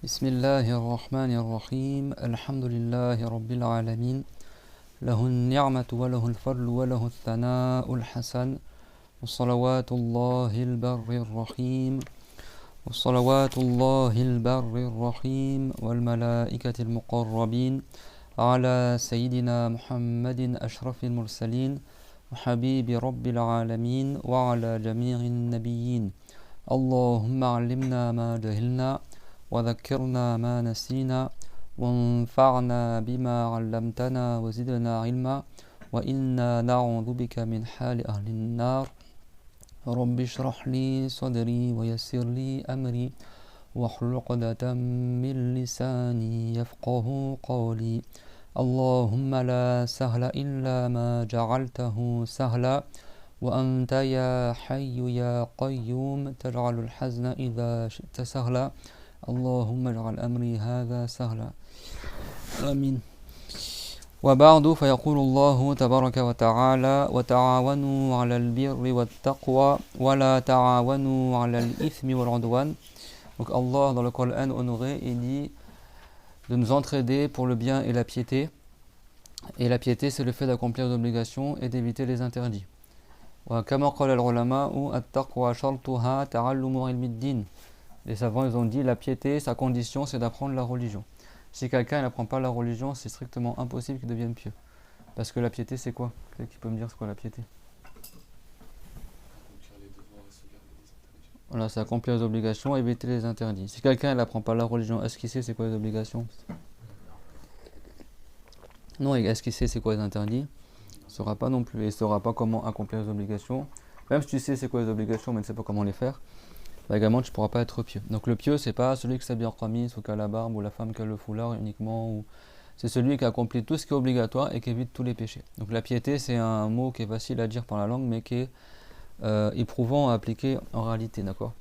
بسم الله الرحمن الرحيم الحمد لله رب العالمين له النعمة وله الفضل وله الثناء الحسن وصلوات الله البر الرحيم وصلوات الله البر الرحيم والملائكة المقربين على سيدنا محمد أشرف المرسلين وحبيب رب العالمين وعلى جميع النبيين اللهم علمنا ما جهلنا وذكرنا ما نسينا وانفعنا بما علمتنا وزدنا علما وإنا نعوذ بك من حال أهل النار رب اشرح لي صدري ويسر لي أمري واحلل عقدة من لساني يفقه قولي اللهم لا سهل إلا ما جعلته سهلا وأنت يا حي يا قيوم تجعل الحزن إذا شئت سهلا اللهم اجعل أمري هذا سهلا آمين وبعد فيقول الله تبارك وتعالى وتعاونوا على البر والتقوى ولا تعاونوا على الإثم والعدوان. Donc Allah dans le Coran honoré il dit de nous entraider pour le bien et la piété, et la piété c'est le fait d'accomplir les obligations et d'éviter les interdits. وكما قال العلماء التقوى شرطها تعلم علم الدين. Les savants ils ont dit la piété sa condition c'est d'apprendre la religion. Si quelqu'un n'apprend pas la religion, c'est strictement impossible qu'il devienne pieux. Parce que la piété c'est quoi? Qui peut me dire c'est quoi la piété? Voilà, c'est accomplir les obligations et éviter les interdits. Si quelqu'un n'apprend pas la religion, est-ce qu'il sait c'est quoi les obligations? Non, est-ce qu'il sait c'est quoi les interdits? Il ne saura pas non plus. Et il ne saura pas comment accomplir les obligations. Même si tu sais c'est quoi les obligations, mais tu ne sais pas comment les faire, bah également tu ne pourras pas être pieux. Donc le pieux, c'est pas celui qui s'habille en qamis ou qui a la barbe ou la femme qui a le foulard uniquement. Ou... c'est celui qui accomplit tout ce qui est obligatoire et qui évite tous les péchés. Donc la piété, c'est un mot qui est facile à dire par la langue, mais qui est éprouvant à appliquer en réalité, d'accord?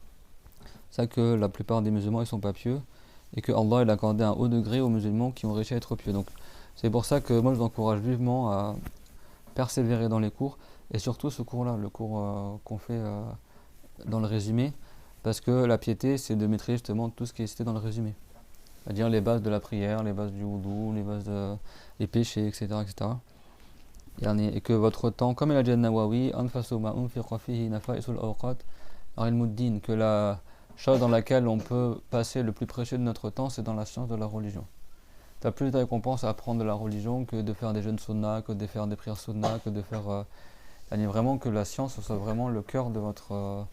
C'est ça que la plupart des musulmans ils sont pas pieux et que Allah il a accordé un haut degré aux musulmans qui ont réussi à être pieux. Donc c'est pour ça que moi je vous encourage vivement à persévérer dans les cours et surtout ce cours-là, le cours qu'on fait dans le résumé, parce que la piété c'est de maîtriser justement tout ce qui est cité dans le résumé, c'est-à-dire les bases de la prière, les bases du wudu, les bases des péchés, etc., etc. Et que votre temps, comme il a dit An-Nawawi, que la chose dans laquelle on peut passer le plus précieux de notre temps, c'est dans la science de la religion. Tu as plus de récompense à apprendre de la religion que de faire des jeûnes sunnah, que de faire des prières sunnah, que de faire... vraiment que la science soit vraiment le cœur de votre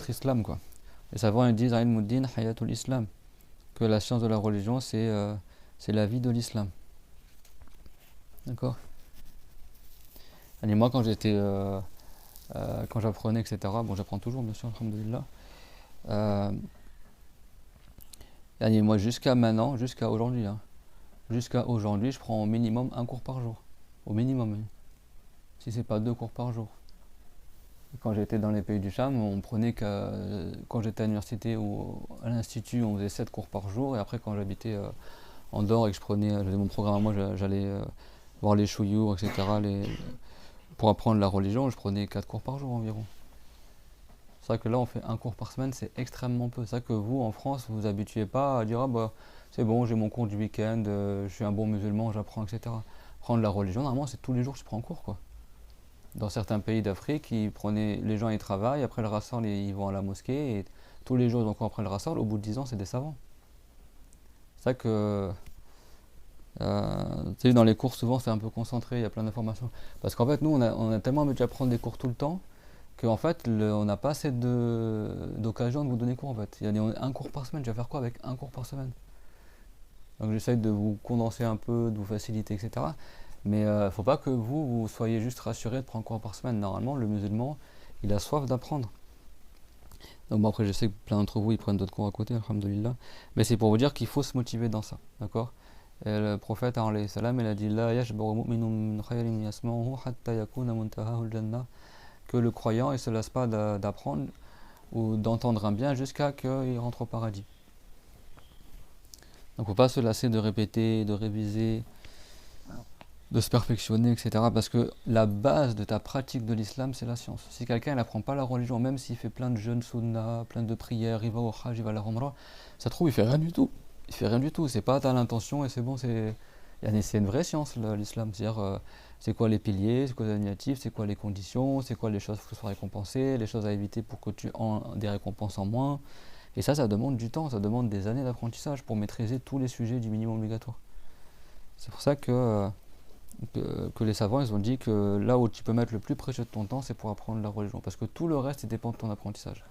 islam, quoi. Les savants ils disent Ilmuddin Hayatul Islam, que la science de la religion c'est la vie de l'islam. D'accord. Et moi quand j'étais quand j'apprenais etc, bon j'apprends toujours bien sûr alhamdoulilah, moi jusqu'à maintenant, jusqu'à aujourd'hui je prends au minimum un cours par jour, au minimum, hein. Si c'est pas 2 cours par jour. Quand j'étais dans les pays du Cham, on prenait quand j'étais à l'université ou à l'institut, on faisait 7 cours par jour, et après quand j'habitais en dehors et que j'avais mon programme à moi, j'allais voir les chouyours, etc. Pour apprendre la religion, je prenais 4 cours par jour environ. C'est vrai que là, on fait un cours par semaine, c'est extrêmement peu. C'est vrai que vous, en France, vous vous habituez pas à dire « Ah bah, c'est bon, j'ai mon cours du week-end, je suis un bon musulman, j'apprends, etc. » Prendre la religion, normalement, c'est tous les jours que je prends un cours, quoi. Dans certains pays d'Afrique, les gens ils travaillent, après le rassol, ils vont à la mosquée, et tous les jours, donc après le rassol, au bout de 10 ans, c'est des savants. C'est ça que... tu sais, dans les cours, souvent, c'est un peu concentré, il y a plein d'informations. Parce qu'en fait, nous, on a tellement habitué à prendre des cours tout le temps, qu'en fait, on n'a pas assez d'occasion de vous donner cours, en fait. Il y a un cours par semaine, je vais faire quoi avec un cours par semaine? Donc j'essaye de vous condenser un peu, de vous faciliter, etc. Mais faut pas que vous soyez juste rassurés de prendre un cours par semaine. Normalement, le musulman, il a soif d'apprendre. Donc bon, après, je sais que plein d'entre vous, ils prennent d'autres cours à côté, alhamdoulilah. Mais c'est pour vous dire qu'il faut se motiver dans ça, d'accord? Et le prophète, alayhi salam, il a dit La yashbaru mu'minun min khayrin yasma'uhu hatta yakuna muntahahu al-jannah, que le croyant, il se lasse pas d'apprendre ou d'entendre un bien jusqu'à qu'il rentre au paradis. Donc faut pas se lasser de répéter, de réviser. de se perfectionner, etc. Parce que la base de ta pratique de l'islam, c'est la science. Si quelqu'un n'apprend pas la religion, même s'il fait plein de jeûnes sunnah, plein de prières, il va au hajj, il va à la umrah, ça se trouve, il fait rien du tout. Il fait rien du tout. C'est pas t'as l'intention et c'est bon, c'est une vraie science, l'islam. C'est-à-dire, c'est quoi les piliers, c'est quoi les admiratifs, c'est quoi les conditions, c'est quoi les choses qu'il faut récompenser, les choses à éviter pour que tu aies des récompenses en moins. Et ça demande du temps, ça demande des années d'apprentissage pour maîtriser tous les sujets du minimum obligatoire. C'est pour ça que les savants ils ont dit que là où tu peux mettre le plus précieux de ton temps, c'est pour apprendre la religion. Parce que tout le reste, il dépend de ton apprentissage.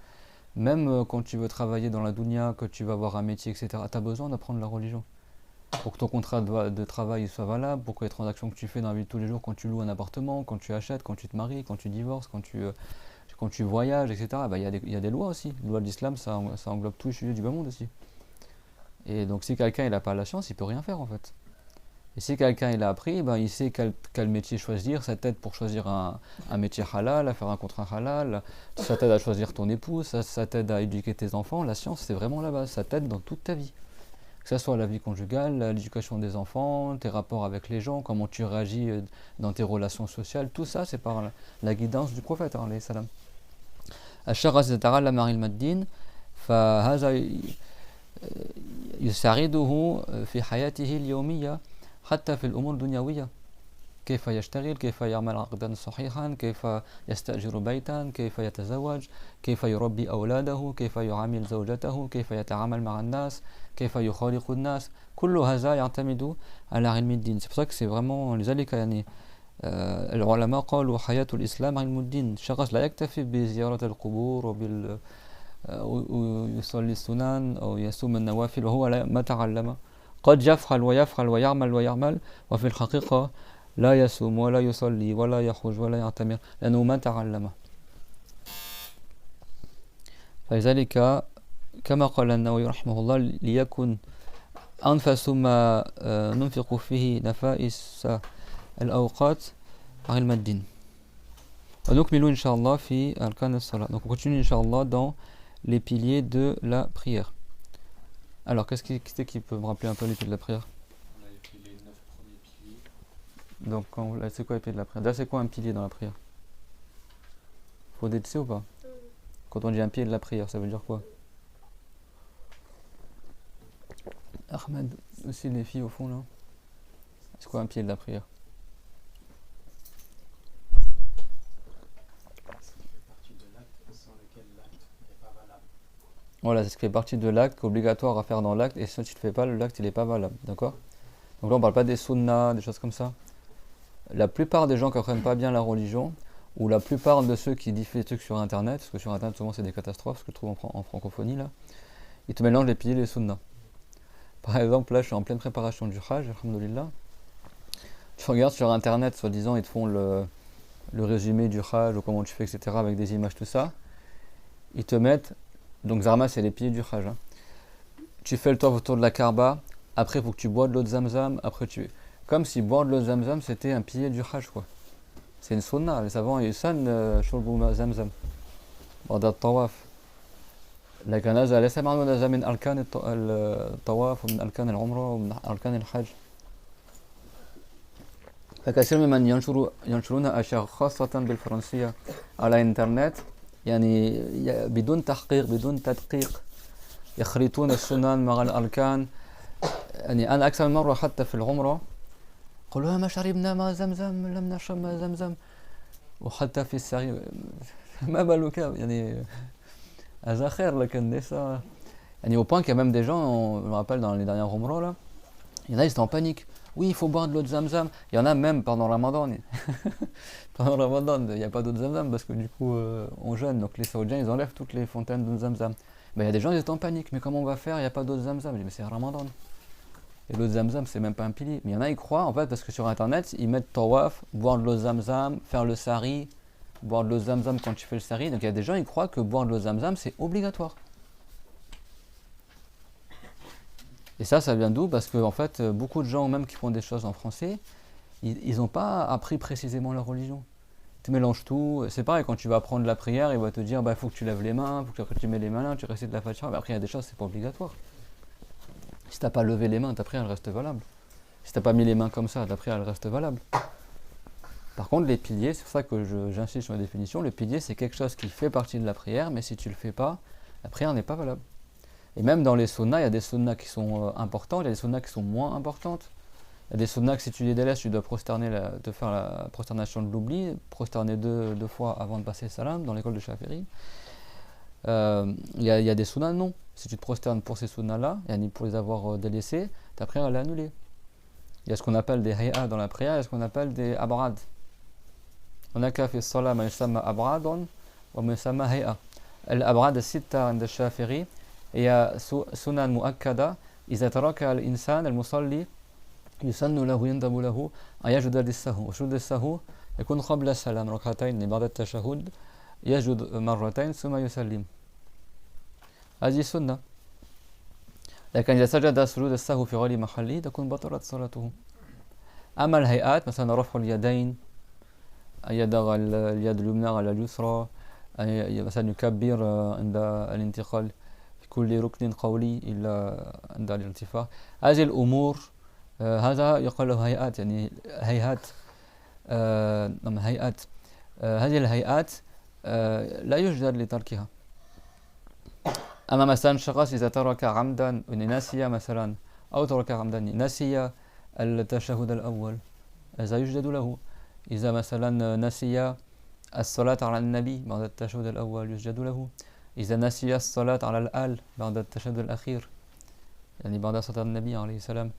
Même quand tu veux travailler dans la dunya, que tu vas avoir un métier, etc., tu as besoin d'apprendre la religion. Pour que ton contrat de travail soit valable, pour que les transactions que tu fais dans la vie de tous les jours, quand tu loues un appartement, quand tu achètes, quand tu te maries, quand tu divorces, quand tu voyages, etc., il y a des lois aussi. Les lois de l'islam, ça englobe tous les sujets du bas monde aussi. Et donc si quelqu'un n'a pas la science, il peut rien faire en fait. Et si quelqu'un il a appris, ben, il sait quel métier choisir, ça t'aide pour choisir un métier halal, à faire un contrat halal, ça t'aide à choisir ton épouse, ça t'aide à éduquer tes enfants. La science, c'est vraiment la base, ça t'aide dans toute ta vie. Que ce soit la vie conjugale, l'éducation des enfants, tes rapports avec les gens, comment tu réagis dans tes relations sociales, tout ça, c'est par la guidance du prophète, alayhi salam. الشخص يتعلم علم الدين فهذا يساعده في حياته اليومية حتى في الأمور الدنيوية كيف يشتغل كيف يعمل عقدا صحيحا كيف يستأجر بيتا كيف يتزوج كيف يربي أولاده كيف يعامل زوجته كيف يتعامل مع الناس كيف يخالق الناس كل هذا يعتمد على علم الدين. C'est pour ça que c'est vraiment لذلك يعني العلماء قالوا حياة الإسلام علم الدين. الشخص لا يكتفي بزيارة القبور ويصلي السنن أو يصوم النوافل وهو ما تعلم. قد يفعل ويفعل ويعمل ويعمل وفي الحقيقة لا يصوم ولا يصلي ولا يحج ولا يعتمر لأنه ما تعلم. فلذلك كما قال النووي رحمه الله ليكن أنفس ما ننفق فيه نفائس الأوقات علم الدين. ونكمل إن شاء الله في أركان الصلاة. Donc on continue إن شاء الله dans les piliers de la prière. Alors qu'est-ce qui peut me rappeler un peu les piliers de la prière? On avait pris les 9 premiers piliers. Donc c'est quoi les piliers de la prière? Déjà c'est quoi un pilier dans la prière? Faut décider ou pas? Quand on dit un pilier de la prière, ça veut dire quoi? Ahmed, aussi les filles au fond là. C'est quoi un pilier de la prière? Ce qui fait partie de l'acte sans lequel l'acte n'est pas valable. Voilà, c'est ce qui fait partie de l'acte, qui est obligatoire à faire dans l'acte, et si tu ne le fais pas, l'acte il n'est pas valable, d'accord? Donc là on parle pas des sunnas, des choses comme ça. La plupart des gens qui ne comprennent pas bien la religion, ou la plupart de ceux qui diffusent des trucs sur internet, parce que sur internet souvent c'est des catastrophes, ce que je trouve en francophonie là, ils te mélangent les piliers et les sunnas. Par exemple, là je suis en pleine préparation du Hajj, alhamdoulilah. Tu regardes sur internet, soi-disant ils te font le résumé du Hajj, ou comment tu fais, etc., avec des images, tout ça. Ils te mettent, donc Zarma c'est les piliers du Hajj. Hein. Tu fais le tour autour de la Kaaba, après il faut que tu bois de l'eau de Zamzam, après comme si boire de l'eau de Zamzam c'était un pilier du Hajj quoi. C'est une sunna, les savants ils sonnent shurbu Zamzam. بعد الطواف. لكن هذا ليس معنى هذا من أركان الطواف ومن أركان العمرة ومن أركان الحج. فكثير ممن ينشرون أشياء خاصة بالفرنسية على الإنترنت يعني بدون تحقيق بدون تدقيق يخلطون السنن مع الأركان. يعني أنا أكثر من مرة حتى في العمرة قالوا ما شربنا ماء زمزم لم نشرب ماء زمزم وحتى في السعي ما بالك يعني هذا خير لكن ليس يعني au point qu'il y a même des gens, je me rappelle dans les dernières Umrah là, il y en a ils étaient en panique. Oui, il faut boire de l'eau de Zamzam. Il y en a même pendant Ramadan. Pendant Ramadan, il n'y a pas d'eau de Zamzam parce que du coup on jeûne. Donc les Saoudiens ils enlèvent toutes les fontaines d'eau de Zamzam. Ben, il y a des gens qui étaient en panique. Mais comment on va faire? Il n'y a pas d'eau de Zamzam. Je dis mais c'est Ramadan. Et l'eau de Zamzam c'est même pas un pilier. Mais il y en a ils croient en fait parce que sur internet ils mettent tawaf, boire de l'eau de Zamzam, faire le sari, boire de l'eau de Zamzam quand tu fais le sari. Donc il y a des gens ils croient que boire de l'eau de Zamzam c'est obligatoire. Et ça vient d'où? Parce que en fait, beaucoup de gens, même qui font des choses en français, ils n'ont pas appris précisément la religion. Ils te mélangent tout. C'est pareil, quand tu vas apprendre la prière, il va te dire, faut que tu lèves les mains, faut que tu mets les mains là, tu récites la Fatiha. Mais après, il y a des choses, c'est pas obligatoire. Si tu n'as pas levé les mains, ta prière elle reste valable. Si tu n'as pas mis les mains comme ça, ta prière elle reste valable. Par contre, les piliers, c'est pour ça que j'insiste sur la définition, le pilier c'est quelque chose qui fait partie de la prière, mais si tu ne le fais pas, la prière n'est pas valable. Et même dans les sunnas, il y a des sunnas qui sont importantes, il y a des sunnas qui sont moins importantes. Il y a des sunnas que si tu les délaisses, tu dois te faire la prosternation de l'oubli, prosterner deux fois avant de passer le salam dans l'école de Shafiri. Il y a des sunnas, non. Si tu te prosternes pour ces sunnas-là, pour les avoir délaissés, ta prière elle est annulée. Il y a ce qu'on appelle des hay'a dans la prière, il y a ce qu'on appelle des abrad. On a qu'à faire salat ma yusamma abradon wa ma yusamma hay'a. Al-abrad sitta عند الشافعي هي سنن مؤكدة إذا تركها الإنسان المصلي يسن له يندب له أن يسجد للسهو وسجود السهو يكون قبل السلام ركعتين بعد التشهد يسجد مرتين ثم يسلم هذه سنة لكن إذا سجد سجود السهو في غير محله تكون بطلت صلاته أما الهيئات مثلا رفع اليدين أن يضع اليد اليمنى على اليسرى مثلا يكبر عند الانتقال في كل ركن قولي إلا عند الارتفاع هذه الأمور هذا يقال له هيئات يعني هيئات هيئات هذه الهيئات لا يجدر لتركها أما مثلا شخص إذا ترك عمدا نسي مثلا أو ترك عمدا نسي التشهد الأول هذا يجدد له إذا مثلا نسي الصلاة على النبي بعد التشهد الأول يسجد له إذا نسي الصلاة على الآل بعد التشهد الأخير يعني بعد صلاة النبي عليه السلام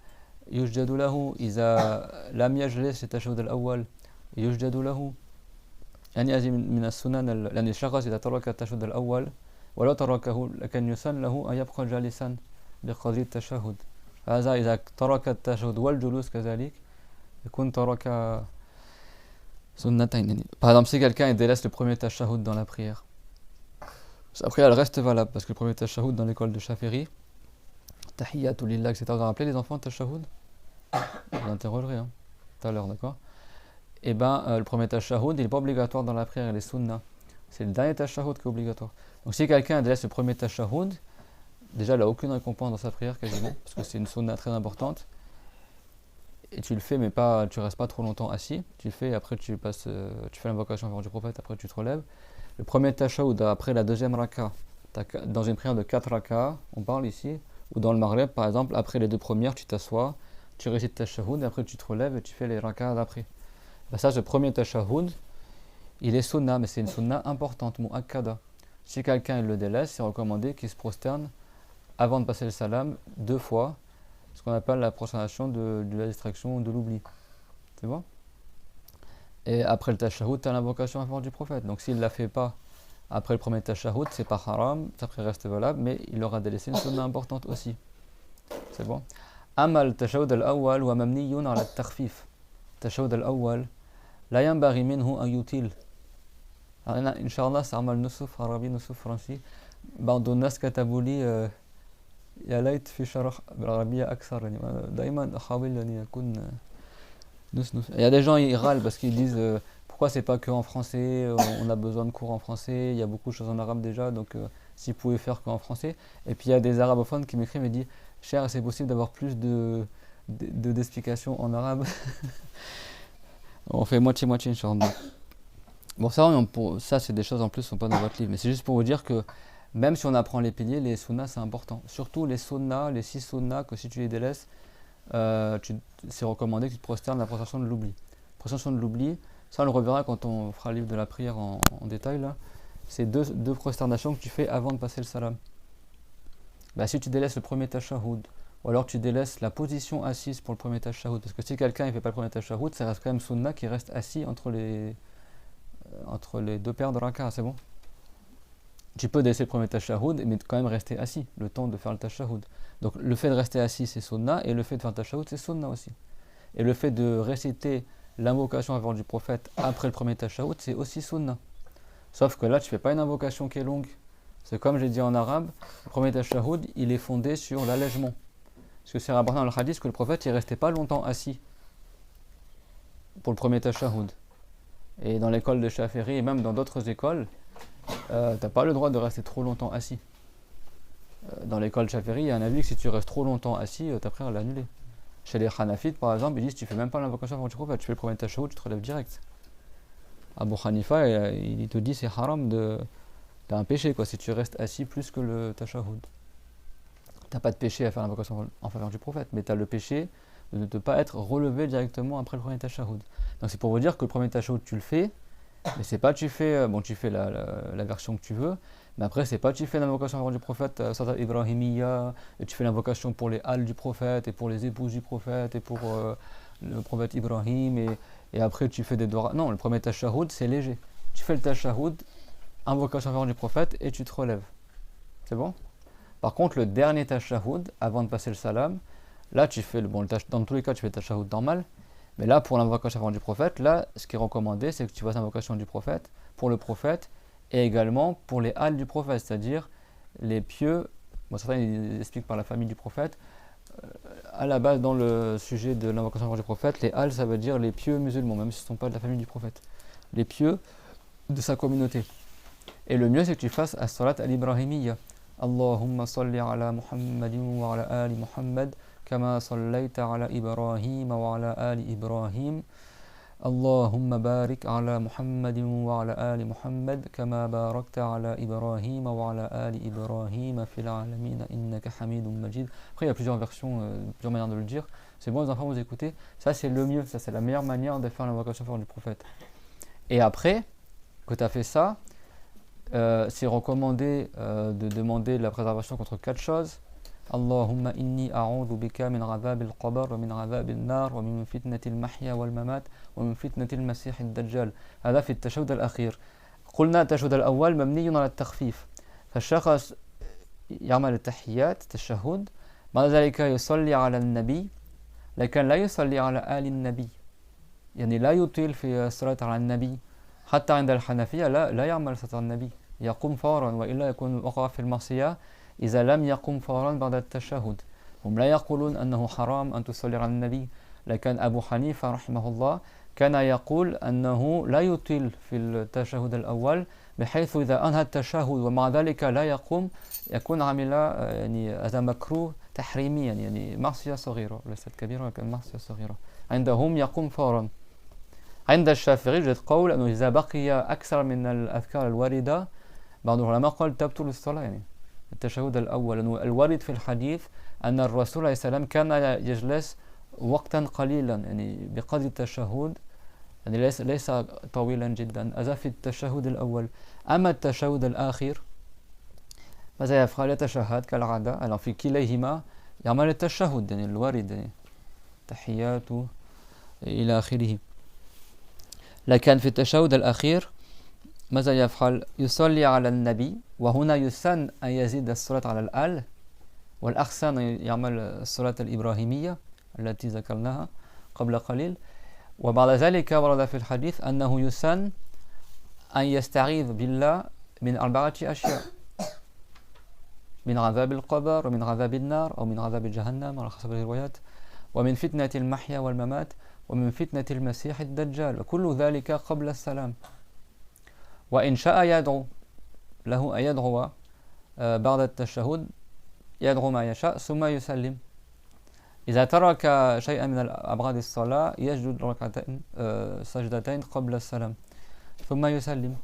يسجد له إذا لم يجلس التشهد الأول يسجد له يعني هذه من السنن لأن الشخص إذا ترك التشهد الأول ولو تركه لكن يسن له أن يبقى جالسا بقدر التشهد هذا إذا ترك التشهد والجلوس كذلك يكون ترك sunnatayn. Par exemple, si quelqu'un délaisse le premier tashahhud dans la prière, après elle reste valable parce que le premier tashahhud dans l'école de Shafiri, tahiyyatu lillah, etc. Vous avez rappelé les enfants tashahhud? Vous l'interrogerez tout à l'heure, d'accord? Et le premier tashahhud il n'est pas obligatoire dans la prière, il est sunna. C'est le dernier tashahhud qui est obligatoire. Donc si quelqu'un délaisse le premier tashahhud, déjà il n'a aucune récompense dans sa prière quasiment, parce que c'est une sunna très importante. Et tu le fais, mais tu restes pas trop longtemps assis. Tu le fais, après tu fais l'invocation en faveur du prophète, après tu te relèves. Le premier tashahhud, après la deuxième raka, dans une prière de 4 raka, on parle ici, ou dans le maghreb par exemple, après les deux premières, tu t'assois, tu récites tashahhud, et après tu te relèves et tu fais les raka d'après. Ça, ce premier tashahhud, il est sunna, mais c'est une sunna importante, mu'akkada. Si quelqu'un le délaisse, c'est recommandé qu'il se prosterne avant de passer le salam 2 fois, ce qu'on appelle la prosternation de la distraction ou de l'oubli. C'est bon? Et après le tashahhud, tu as l'invocation en faveur du prophète. Donc s'il ne la fait pas après le premier tashahhud, c'est pas haram, sa prière reste valable, mais il aura délaissé une sunna importante aussi. C'est bon? Amma al-tashahhud al-awwal wa mamniyun ala al-takhfif. Tashahhud al-awwal la yanbaghi minhu an yutil. Inch'Allah, سأعمل نصف عربي نصف فرنسي. بعض الناس كتبوا لي يا ليت في شرح بالعربية أكثر يعني دائما أحاول أن يكون نص نص. Il y a des gens ils râlent parce qu'ils disent pourquoi c'est pas que en français, on a besoin de cours en français, il y a beaucoup de choses en arabe déjà, donc s'ils pouvaient faire qu'en français. Et puis il y a des arabophones qui m'écrivent et disent cher, c'est possible d'avoir plus d'explications en arabe. On fait moitié-moitié Inch'Allah. Bon, ça c'est des choses en plus qui ne sont pas dans votre livre, mais c'est juste pour vous dire que même si on apprend les piliers, les sunnas c'est important. Surtout les sunnas, les 6 sunnas, que si tu les délaisses, c'est recommandé que tu te prosternes la prosternation de l'oubli. Prosternation de l'oubli, ça on le reverra quand on fera le livre de la prière en détail là. C'est deux prosternations que tu fais avant de passer le salam. Si tu délaisses le premier tashahhud, ou alors tu délaisses la position assise pour le premier tashahhud, parce que si quelqu'un ne fait pas le premier tashahhud, ça reste quand même sunna qui reste assis entre les 2 paires de raka, c'est bon? Tu peux délaisser le premier tashahhud, mais quand même rester assis, le temps de faire le tashahhud. Donc le fait de rester assis, c'est sunna, et le fait de faire le tashahhud, c'est sunna aussi. Et le fait de réciter l'invocation avant du prophète après le premier tashahhud, c'est aussi sunna. Sauf que là, tu ne fais pas une invocation qui est longue. C'est comme j'ai dit en arabe, le premier tashahhud, il est fondé sur l'allègement. Parce que c'est rapporté dans le hadith que le prophète, il ne restait pas longtemps assis pour le premier tashahhud. Et dans l'école de Shafiri, et même dans d'autres écoles, tu n'as pas le droit de rester trop longtemps assis. Dans l'école Shafiri, il y a un avis que si tu restes trop longtemps assis, ta prière elle est annulée. Chez les Hanafites, par exemple, ils disent tu fais même pas l'invocation avant du prophète, tu fais le premier tashahhud, tu te relèves direct. Abu Hanifa, il te dit c'est haram t'as un péché quoi, si tu restes assis plus que le tashahhud. T'as pas de péché à faire l'invocation en faveur du prophète, mais t'as le péché de ne pas être relevé directement après le premier tashahhud. Donc c'est pour vous dire que le premier tashahhud tu le fais, mais c'est pas tu fais la version que tu veux, mais après c'est pas tu fais l'invocation en faveur du prophète, Salat Ibrahimiyya, et tu fais l'invocation pour les halles du prophète et pour les épouses du prophète et pour le prophète Ibrahim et après tu fais des doigts. Non, le premier tashahhud c'est léger. Tu fais le tashahhud, invocation en faveur du prophète et tu te relèves. C'est bon? Par contre, le dernier tashahhud, avant de passer le salam, là tu fais dans tous les cas tu fais le tashahhud normal, mais là pour l'invocation en faveur du prophète, là ce qui est recommandé c'est que tu fasses l'invocation du prophète pour le prophète et également pour les halles du prophète, c'est-à-dire les pieux. Bon, certains ils expliquent par la famille du prophète. À la base, dans le sujet de l'invocation en faveur du prophète, les halles ça veut dire les pieux musulmans, même si ce ne sont pas de la famille du prophète, les pieux de sa communauté. Et le mieux c'est que tu fasses as-salat al-Ibrahimiyya. Allahumma salli ala Muhammadin wa ala ali Muhammad kama sallaita ala Ibrahim wa ala ali Ibrahim. Allahumma barik ala Muhammadin wa ala ali Muhammad kama barakta ala Ibrahim wa ala ali Ibrahim fil alamin innaka hamidun majid. Après il y a plusieurs versions, plusieurs manières de le dire. C'est bon les enfants, vous écoutez. Ça c'est le mieux, ça c'est la meilleure manière de faire l'invocation en faveur du prophète. Et après que tu as fait ça, c'est recommandé de demander la préservation contre 4 choses. Allahumma inni a'udhu bika min adhab al-qabr wa min adhab al-nar wa min fitnati al-mahya wal-mamat wa min fitnati al-masih ad-dajjal. هذا في التشهد الأخير. قلنا التشهد الأول مبني على التخفيف. فالشخص يعمل التحيات التشهد بعد ذلك يصلي على النبي لكن لا يصلي على آل النبي. يعني لا يطيل في الصلاة على النبي. حتى عند الحنفية لا يعمل صلاة النبي، يقوم فورا وإلا يكون وقع في المعصية إذا لم يقوم فورا بعد التشهد. هم لا يقولون أنه حرام أن تصلي على النبي، لكن أبو حنيفة رحمه الله كان يقول أنه لا يطيل في التشهد الأول بحيث إذا أنهى التشهد ومع ذلك لا يقوم يكون عمل يعني هذا مكروه تحريميا، يعني معصية صغيرة ليست كبيرة ولكن معصية صغيرة. عندهم يقوم فورا. عند الشافعي يوجد قول أنه إذا بقي أكثر من الأذكار الواردة بعض العلماء قال تبطل الصلاة، يعني التشهد الأول، أنه الوارد في الحديث أن الرسول عليه السلام كان يجلس وقتا قليلا يعني بقدر التشهد، يعني ليس طويلا جدا، هذا في التشهد الأول. أما التشهد الآخر ماذا يفعل؟ يتشهد كالعادة. alors في كليهما يعمل التشهد يعني الوارد يعني تحيات إلى آخره. لكن في التشهد الأخير ماذا يفعل؟ يصلي على النبي، وهنا يسن أن يزيد الصلاة على الآل، والأحسن يعمل الصلاة الإبراهيمية التي ذكرناها قبل قليل. وبعد ذلك ورد في الحديث أنه يسن أن يستعيذ بالله من 4 أشياء: من عذاب القبر ومن عذاب النار أو من عذاب جهنم على حسب الروايات، ومن فتنة المحيا والممات ومن فتنة المسيح الدجال، وكل ذلك قبل السلام. وإن شاء يدعو له أن يدعو بعد التشهد، يدعو ما يشاء ثم يسلم. إذا ترك شيئا من أبعاد الصلاة يسجد ركعتين سجدتين قبل السلام ثم يسلم.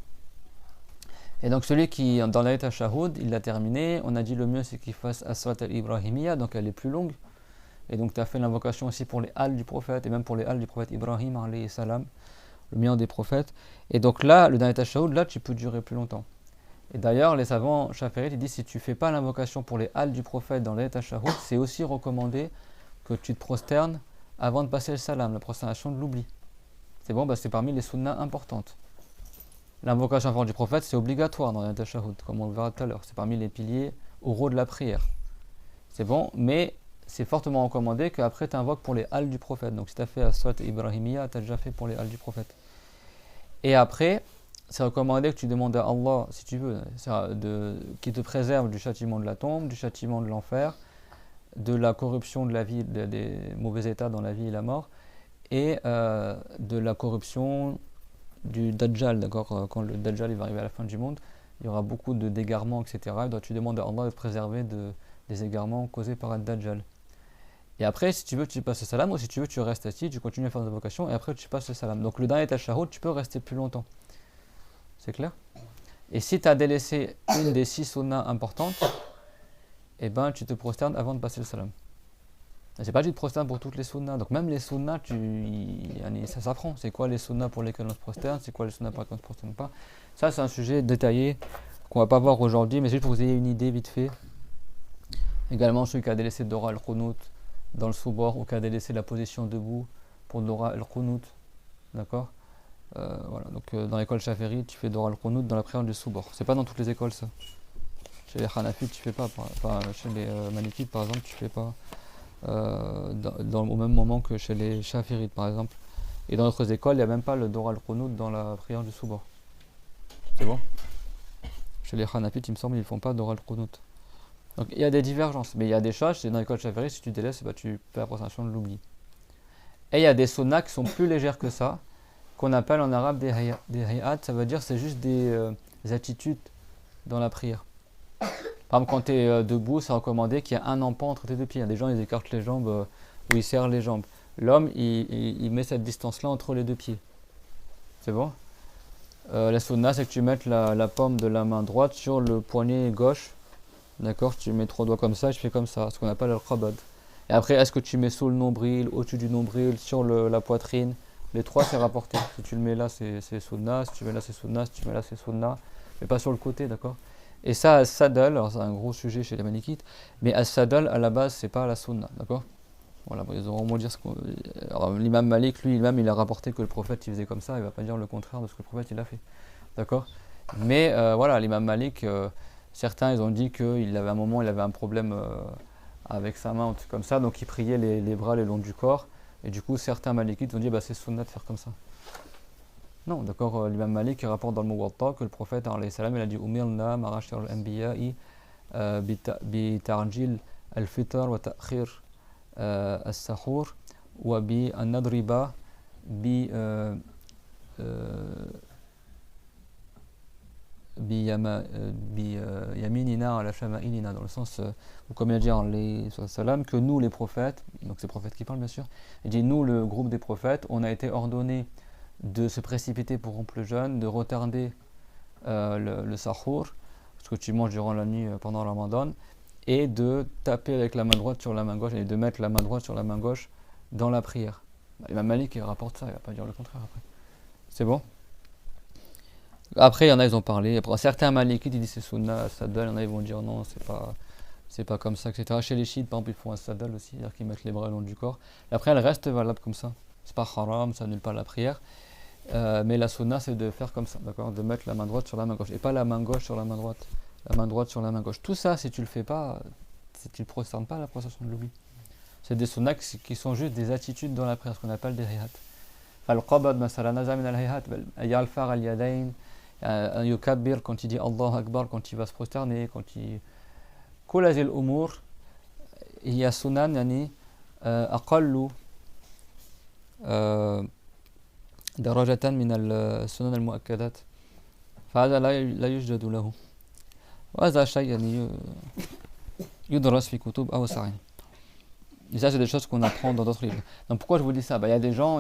Et donc celui qui dans l'ayat al-Shahud, il l'a terminé, on a dit le mieux c'est qu'il fasse as-salat al-Ibrahimiyya, donc elle est plus longue. Et donc tu as fait l'invocation aussi pour les halles du prophète et même pour les halles du prophète Ibrahim alayhi salam, le meilleur des prophètes. Et donc là, le dernier tashahhud, là tu peux durer plus longtemps. Et d'ailleurs, les savants chafi'ites ils disent si tu fais pas l'invocation pour les halles du prophète dans l'ayat al-Shahud, c'est aussi recommandé que tu te prosternes avant de passer le salam, la prosternation de l'oubli. C'est bon, c'est parmi les sunnas importantes. L'invocation en faveur du prophète, c'est obligatoire dans l'ayat al-Shahud, comme on le verra tout à l'heure. C'est parmi les piliers oraux de la prière. C'est bon, mais c'est fortement recommandé qu'après tu invoques pour les halles du prophète. Donc si tu as fait as-salat Ibrahimiyya, tu as déjà fait pour les halles du prophète. Et après, c'est recommandé que tu demandes à Allah, si tu veux, qu'il te préserve du châtiment de la tombe, du châtiment de l'enfer, de la corruption de la vie, des mauvais états dans la vie et la mort, et de la corruption du Dajjal, d'accord. Quand le Dajjal il va arriver à la fin du monde, il y aura beaucoup de d'égarements, etc. Et donc tu demandes à Allah de te préserver des égarements causés par le Dajjal. Et après, si tu veux, tu passes le salam, ou si tu veux, tu restes assis, tu continues à faire des invocations, et après, tu passes le salam. Donc, le dernier tashahhud, tu peux rester plus longtemps. C'est clair? Et si tu as délaissé une des 6 sunnas importantes, eh ben, tu te prosternes avant de passer le salam. Et c'est pas du te prosternes pour toutes les sunnas. Donc, même les sunnas, ça s'apprend. C'est quoi les sunnas pour lesquels on se prosterne? C'est quoi les sunnas pour lesquels on ne se prosterne pas? Ça, c'est un sujet détaillé qu'on va pas voir aujourd'hui, mais juste pour que vous ayez une idée vite fait. Également, celui qui a délaissé Dora al-Qunut dans le soubor ou qui a délaissé la position debout pour Dora al-Qunut. D'accord? Voilà. Donc, dans l'école Shafiri, tu fais Dora al-Qunut dans la prière du soubor. C'est pas dans toutes les écoles, ça. Chez les Hanafites, tu fais pas. Enfin, chez les Malikites, par exemple, tu fais pas au même moment que chez les Shafirites, par exemple. Et dans d'autres écoles, il n'y a même pas le Dora al-Qunut dans la prière du soubor. C'est bon? Chez les Hanafites, il me semble, ils ne font pas Dora al-Qunut. Donc il y a des divergences, mais il y a des choses, c'est dans l'école Shafiri, si tu délaisses, bah, tu fais la prosternation de l'oubli. Et il y a des sunnas qui sont plus légères que ça, qu'on appelle en arabe des hayat, ça veut dire c'est juste des attitudes dans la prière. Par exemple, quand tu es debout, c'est recommandé qu'il y a un empan entre tes deux pieds. Il y a des gens, ils écartent les jambes ou ils serrent les jambes. L'homme, il met cette distance-là entre les deux pieds. C'est bon? La sunna, c'est que tu mettes la paume de la main droite sur le poignet gauche. D'accord? Tu mets 3 doigts comme ça et je fais comme ça, ce qu'on appelle al-qabad. Et après, est-ce que tu mets sous le nombril, au-dessus du nombril, sur la poitrine? Les 3, c'est rapporté. Si tu le mets là, c'est sunna. Si tu mets là, c'est sunna. Si tu mets là, c'est sunna. Mais pas sur le côté, d'accord? Et ça, as-sadal, alors c'est un gros sujet chez les Malikites, mais as-sadal, à la base, c'est pas la sunna, d'accord? Voilà, bon, ils auront au moins dire ce qu'on... Alors, l'imam Malik, lui, il a rapporté que le prophète, il faisait comme ça, il va pas dire le contraire de ce que le prophète, il a fait, d'accord? Mais voilà, l'imam Malik, certains, ils ont dit qu'il avait un moment, il avait un problème avec sa main, un truc comme ça, donc il priait les bras le long du corps, et du coup, certains Malikites ont dit, bah, c'est sunna de faire comme ça. Non, d'accord, l'imam Malik il rapporte dans le Muwatta que le prophète alayhi salam, il a dit Umirna marashir al-anbiya'i bi ta'jil al-fitr wa ta'khir as-sahur wa bi an-nadriba bi yaminina ala shama'ilina, dans le sens où, comme il a dit alayhi salam, que nous les prophètes, donc c'est le prophète qui parle bien sûr, il dit nous le groupe des prophètes, on a été ordonnés de se précipiter pour rompre le jeûne, de retarder le sahur, ce que tu manges durant la nuit pendant le Ramadan, et de taper avec la main droite sur la main gauche, et de mettre la main droite sur la main gauche dans la prière. L'imam Malik il rapporte ça, il ne va pas dire le contraire après. C'est bon? Après, il y en a, ils ont parlé. Après, certains Malikites, ils disent c'est sunna, sadal, il y en a, ils vont dire non, c'est pas comme ça, etc. Chez les chiites, par exemple, ils font un sadal aussi, c'est-à-dire qu'ils mettent les bras le long du corps. Après, elle reste valable comme ça. C'est pas haram, ça annule pas la prière. Mais la sunna, c'est de faire comme ça, d'accord? De mettre la main droite sur la main gauche, et pas la main gauche sur la main droite. La main droite sur la main gauche. Tout ça, si tu le fais pas, si tu ne prosternes pas, la prosternation de l'oubli. C'est des sunnahs qui sont juste des attitudes dans la prière, ce qu'on appelle des hayat. Al-qabad, masala naza min al-hayat, yalfar al-yadayn, yukabbir quand il dit Allah Akbar, quand il va se prosterner, quand il... كل هذه الأمور هي سنن يعني أقل درجة من السنن المؤكدات فهذا لا يوجد له وهذا شيء يعني يدرس في كتب أوسع. Et ça, c'est des choses qu'on apprend dans d'autres livres. Donc pourquoi je vous dis ça? Il y a des gens,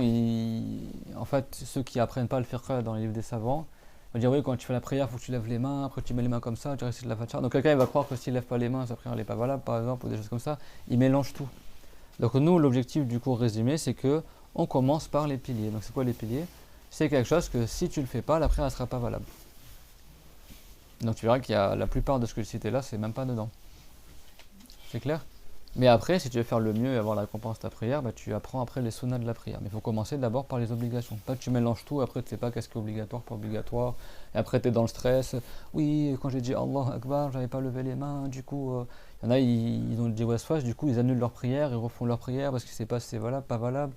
en fait, ceux qui apprennent pas le fiqh dans les livres des savants, vont dire oui, quand tu fais la prière, il faut que tu lèves les mains, après tu mets les mains comme ça, tu récites la Fatiha. Donc quelqu'un il va croire que s'il lève pas les mains, sa prière n'est pas valable, par exemple, ou des choses comme ça. Il mélange tout. Donc nous, l'objectif du cours résumé, c'est que on commence par les piliers. Donc c'est quoi les piliers? C'est quelque chose que si tu le fais pas, la prière ne sera pas valable. Donc tu verras qu'il y a la plupart de ce que je citais là, c'est même pas dedans. C'est clair? Mais après, si tu veux faire le mieux et avoir la récompense de ta prière, bah, tu apprends après les sunnas de la prière. Mais il faut commencer d'abord par les obligations. Pas que tu mélanges tout, après tu sais pas qu'est-ce qui est obligatoire, pas obligatoire. Et après tu es dans le stress. Oui, quand j'ai dit Allah Akbar, j'avais pas levé les mains. Du coup, y en a, ils ont dit waswas, du coup ils annulent leur prière, ils refont leur prière parce qu'ils ne savent pas si c'est valable, pas valable.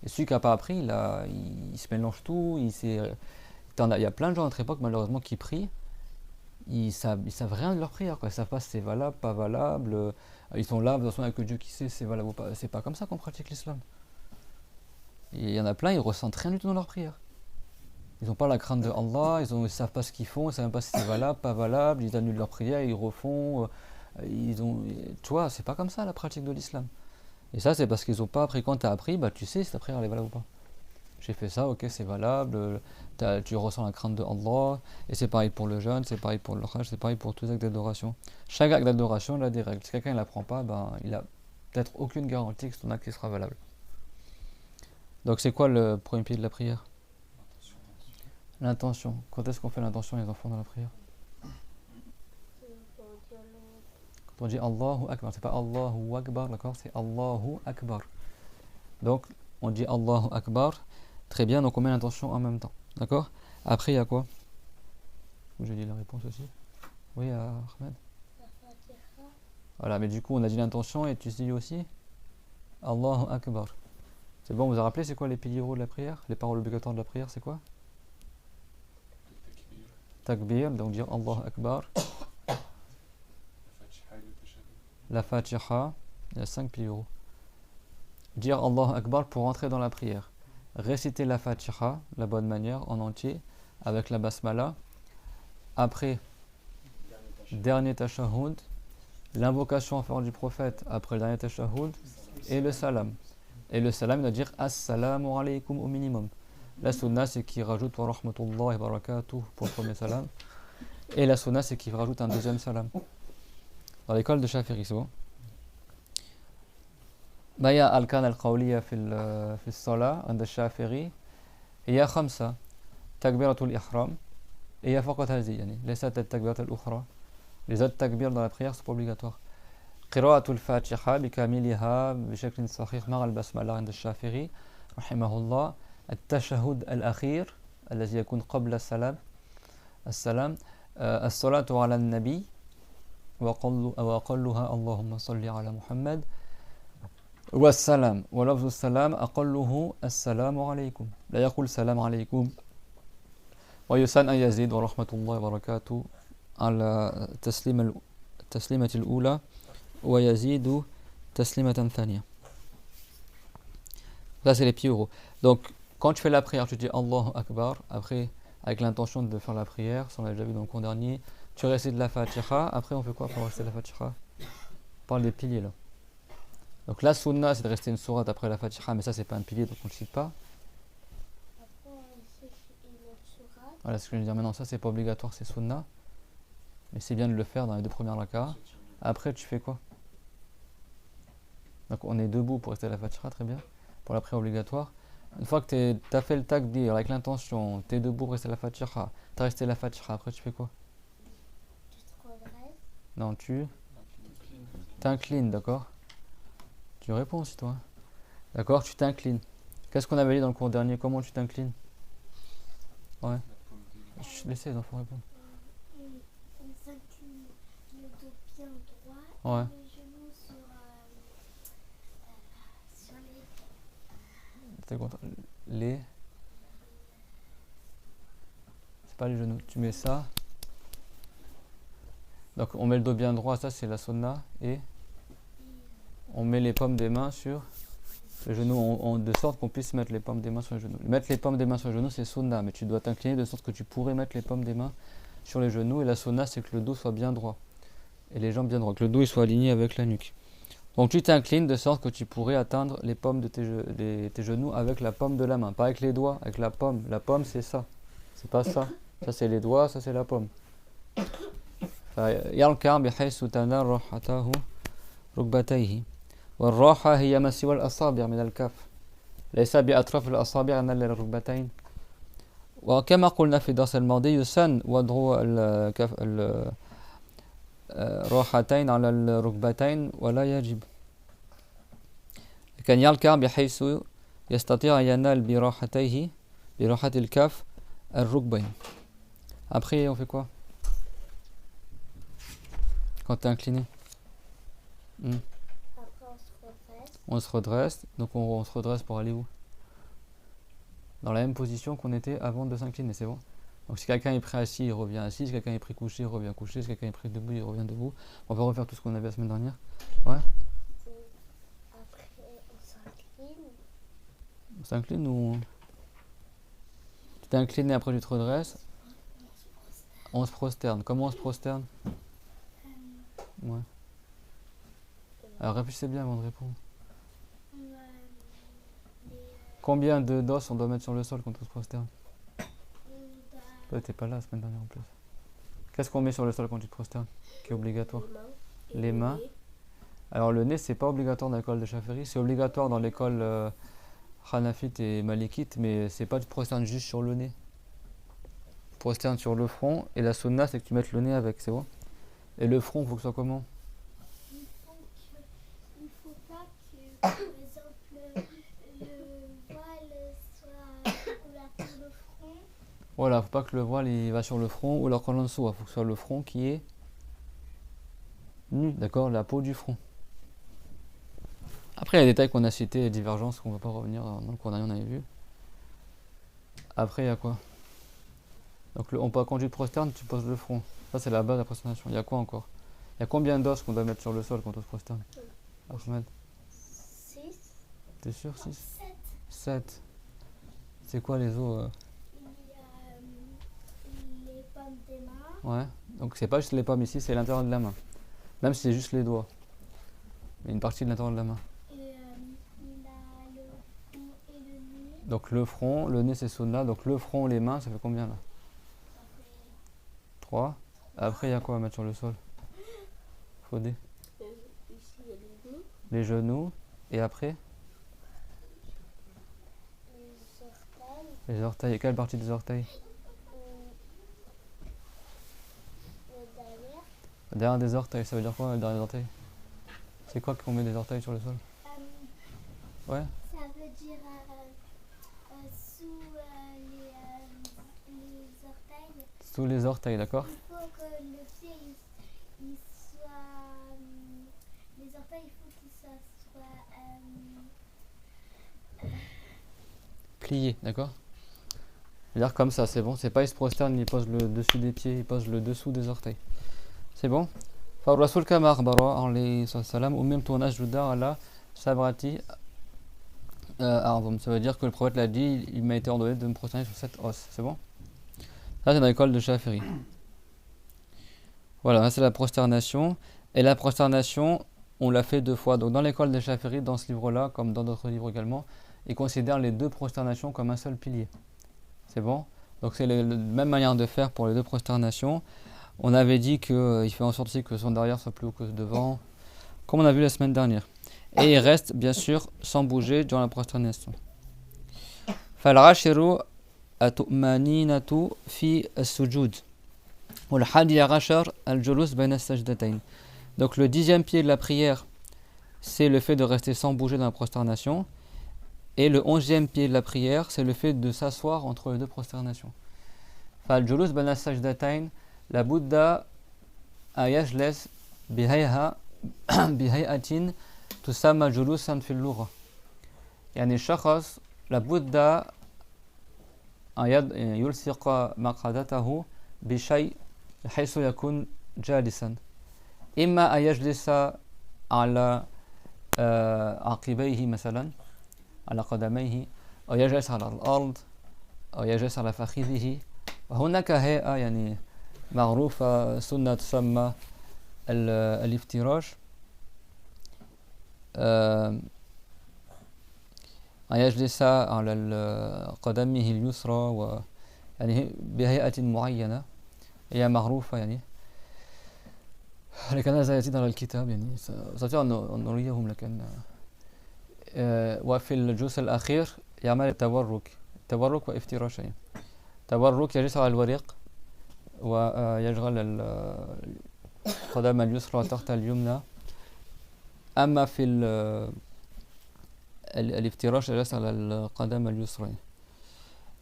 Et celui qui n'a pas appris, il se mélange tout. Il y a plein de gens à notre époque, malheureusement, qui prient. Ils savent rien de leur prière, quoi. Ils savent pas si c'est valable, pas valable. Ils sont là, de toute façon, avec Dieu qui sait si c'est valable ou pas. C'est pas comme ça qu'on pratique l'islam. Il y en a plein, ils ressentent rien du tout dans leur prière. Ils n'ont pas la crainte de Allah, ils savent pas ce qu'ils font, ils savent même pas si c'est valable, pas valable. Ils annulent leur prière, ils refont. Tu vois, c'est pas comme ça la pratique de l'islam. Et ça, c'est parce qu'ils n'ont pas appris. Quand tu as appris, bah, tu sais si ta prière elle est valable ou pas. J'ai fait ça, ok, c'est valable. Tu ressens la crainte de Allah. Et c'est pareil pour le jeûne, c'est pareil pour le hajj, c'est pareil pour tous les actes d'adoration. Chaque acte d'adoration, il a des règles. Si quelqu'un ne l'apprend pas, ben, il a peut-être aucune garantie que son acte sera valable. Donc c'est quoi le premier pilier de la prière? L'intention. Quand est-ce qu'on fait l'intention, les enfants, dans la prière? Quand on dit Allahu Akbar, c'est pas Allahu Akbar, d'accord? C'est Allahu Akbar. Donc on dit Allahu Akbar. Très bien, donc on met l'intention en même temps. D'accord? Après, il y a quoi? J'ai dit la réponse aussi. Oui, Ahmed. Voilà, mais du coup, on a dit l'intention et tu dis aussi Allahu Akbar. C'est bon, vous vous rappelez, c'est quoi les piliers de la prière? Les paroles obligatoires de la prière, c'est quoi? Takbir, donc dire Allahu Akbar. La Fatiha, il y a 5 piliers. Dire Allahu Akbar pour entrer dans la prière. Réciter la Fatiha, la bonne manière, en entier, avec la basmala. Après, dernier tashahhud, l'invocation en faveur du prophète après le dernier tashahhud, et le salam. Et le salam, il doit dire Assalamu alaykum au minimum. La sunna, c'est qu'il rajoute wa rahmatullahi wa barakatuh pour le premier salam. Et la sunna, c'est qu'il rajoute un deuxième salam. Dans l'école de Shafi'i, c'est bon. Il y a al-kan al-qawliya fi al-salah, عند الشافعي. Il y a خمسة. تكبيرة الإحرام. Et il y a فقط هذه يعني ليست التكبيرات الأخرى. Les autres takbir dans la prière, c'est pas obligatoire. قراءة الفاتحة بكاملها بشكل صحيح مع البسملة عند الشافعي رحمه الله. التشهد الأخير الذي يكون قبل السلام. الصلاة على النبي وأقلها اللهم صل على محمد. والسلام ولفظ السلام أقله السلام عليكم. لا يقول السلام عليكم. ويسن أن يزيد ورحمة الله وبركاته على التسليمة الأولى ويزيد تسليمة ثانية. Ça c'est les pieds oraux. Donc quand tu fais la prière, tu dis Allahu Akbar. Après, avec l'intention de faire la prière, ça on l'a déjà vu dans le cours dernier, tu récites la Fatiha. Après on fait quoi pour réciter la Fatiha? On parle des piliers là. Donc la sunna c'est de rester une sourate après la Fatiha, mais ça c'est pas un pilier donc on ne le cite pas. Voilà ce que je veux dire maintenant, ça c'est pas obligatoire, c'est sunna. Mais c'est bien de le faire dans les 2 premières rakas. Après tu fais quoi? Donc on est debout pour rester la Fatiha, très bien. Pour la prière obligatoire. Une fois que tu as fait le takbir avec l'intention, tu es debout pour rester la Fatiha, tu as resté la Fatiha, après tu fais quoi? Tu te redresses. Non, tu t'inclines, d'accord? Tu réponds aussi toi. D'accord, tu t'inclines. Qu'est-ce qu'on avait dit dans le cours dernier? Comment tu t'inclines? Ouais. Laissez les enfants répondre. On s'incline le dos bien droit. Ouais. Et les genoux sur les... T'es content? Les. C'est pas les genoux. Tu mets ça. Donc on met le dos bien droit, ça c'est la sunna. Et on met les paumes des mains sur les genoux, de sorte qu'on puisse mettre les paumes des mains sur les genoux. Mettre les paumes des mains sur les genoux c'est sunna, mais tu dois t'incliner de sorte que tu pourrais mettre les paumes des mains sur les genoux. Et la sunna c'est que le dos soit bien droit. Et les jambes bien droites, que le dos il soit aligné avec la nuque. Donc tu t'inclines de sorte que tu pourrais atteindre les paumes de tes genoux avec la paume de la main, pas avec les doigts, avec la paume. La paume c'est ça, c'est pas ça. Ça c'est les doigts, ça c'est la paume. يركع بحيث تنال راحته ركبتيه والراحة هي ما سوى الأصابع من الكف ليس بأطراف الأصابع نال الركبتين. وكما قلنا في الدرس الماضي يسن وضع الراحتين على الركبتين ولا يجب. كان يركع بحيث يستطيع أن ينال براحتيه براحة الكف الركبين. Après on fait quoi quand tu es incliné? Après on se redresse. On se redresse, donc on se redresse pour aller où? Dans la même position qu'on était avant de s'incliner, c'est bon? Donc si quelqu'un est pris assis, il revient assis. Si quelqu'un est pris couché, il revient couché. Si quelqu'un est pris debout, il revient debout. On va refaire tout ce qu'on avait la semaine dernière. Ouais. Après on s'incline. On s'incline ou... Tu t'es incliné, après tu te redresses. On se prosterne. Comment on se prosterne? Ouais. Alors réfléchissez bien avant de répondre. Combien de dos on doit mettre sur le sol quand on se prosterne? Bah, Toi, t'es pas là la semaine dernière en plus. Qu'est-ce qu'on met sur le sol quand tu te prosternes, qui est obligatoire? Les mains. Alors le nez, c'est pas obligatoire dans l'école de Shafi'i, c'est obligatoire dans l'école Hanafite et Malikite, mais c'est pas tu te prosternes juste sur le nez. Tu te prosternes sur le front, et la sunna, c'est que tu mettes le nez avec, c'est bon? Et le front, il faut que ce soit comment? il faut pas que, par exemple, le voile soit couvert par le front. Voilà, faut pas que le voile il va sur le front ou alors qu'on en dessous, faut que ce soit le front qui est nu, d'accord? La peau du front. Après, il y a des détails qu'on a cités, les divergences qu'on va pas revenir dans le cours dernier, on avait vu. Après, il y a quoi? Donc, quand tu te prosternes, tu poses le front. Ça, c'est la base de la prosternation. Il y a quoi encore? Il y a combien d'os qu'on doit mettre sur le sol quand on se prosterne? Ahmed, 6, t'es sûr? 6? 7. 7. C'est quoi les os? Il y a les pommes des mains. Ouais. Donc, c'est pas juste les pommes ici, c'est l'intérieur de la main. Même si c'est juste les doigts. Il y a une partie de l'intérieur de la main. Et il a le front et le nez. Donc le front, le nez c'est sunna, donc le front, les mains, ça fait combien là? Ça fait 3. Après il y a quoi à mettre sur le sol? Faudé. ici il y a les genoux, Les genoux. Et après? les orteils, Les orteils. Et quelle partie des orteils? derrière. Derrière des orteils, ça veut dire quoi derrière des orteils? C'est quoi qu'on met des orteils sur le sol? Ouais. Ça veut dire sous les orteils. Sous les orteils, d'accord? Il faut que le pied il soit. Les orteils, il faut qu'ils soient. Pliés, d'accord? C'est-à-dire comme ça, c'est bon. C'est pas il se prosterne, il pose le dessus des pieds, il pose le dessous des orteils. C'est bon? فالرسول كما أخبر عليه الصلاة والسلام أممت أن أسجد على سبعة أعظم. Ça veut dire que le prophète l'a dit, il m'a été ordonné de me prosterner sur 7 os. C'est bon? Ça c'est dans l'école de Shafi'i. Voilà, c'est la prosternation. Et la prosternation, on l'a fait 2 fois. Donc dans l'école de Shafi'i, dans ce livre-là, comme dans d'autres livres également, ils considèrent les 2 prosternations comme un seul pilier. C'est bon? Donc c'est la même manière de faire pour les 2 prosternations. On avait dit qu'il fait en sorte aussi que son derrière soit plus haut que devant, comme on a vu la semaine dernière. Et il reste bien sûr sans bouger durant la prosternation. فالعاشر الطمأنينة في السجود والحادي عشر الجلوس بين السجدتين. Donc le 10e pied de la prière, c'est le fait de rester sans bouger dans la prosternation. Et le 11e pied de la prière, c'est le fait de s'asseoir entre les 2 prosternations. فالجلوس بين السجدتين لابد أن يجلس بهيئة تسمى جلوسا في اللغة. يعني الشخص لابد أن يلصق مقعدته بشيء بحيث يكون جالسا. إما أن يجلس على عقبيه مثلا على قدميه أو يجلس على الأرض أو يجلس على فخذه. وهناك هيئة يعني معروفة سنة تسمى الافتراش. أن يجلس على قدمه اليسرى يعني بهيئة معينة هي معروفة يعني، لكن هذا يزيد على الكتاب يعني أستطيع أن نريهم لكن وفي الجزء الأخير يعمل تورك وافتراش يعني. تورك يجلس على الورق ويشغل القدم اليسرى تحت اليمنى. أما في الافتراش يجلس على القدم اليسرى.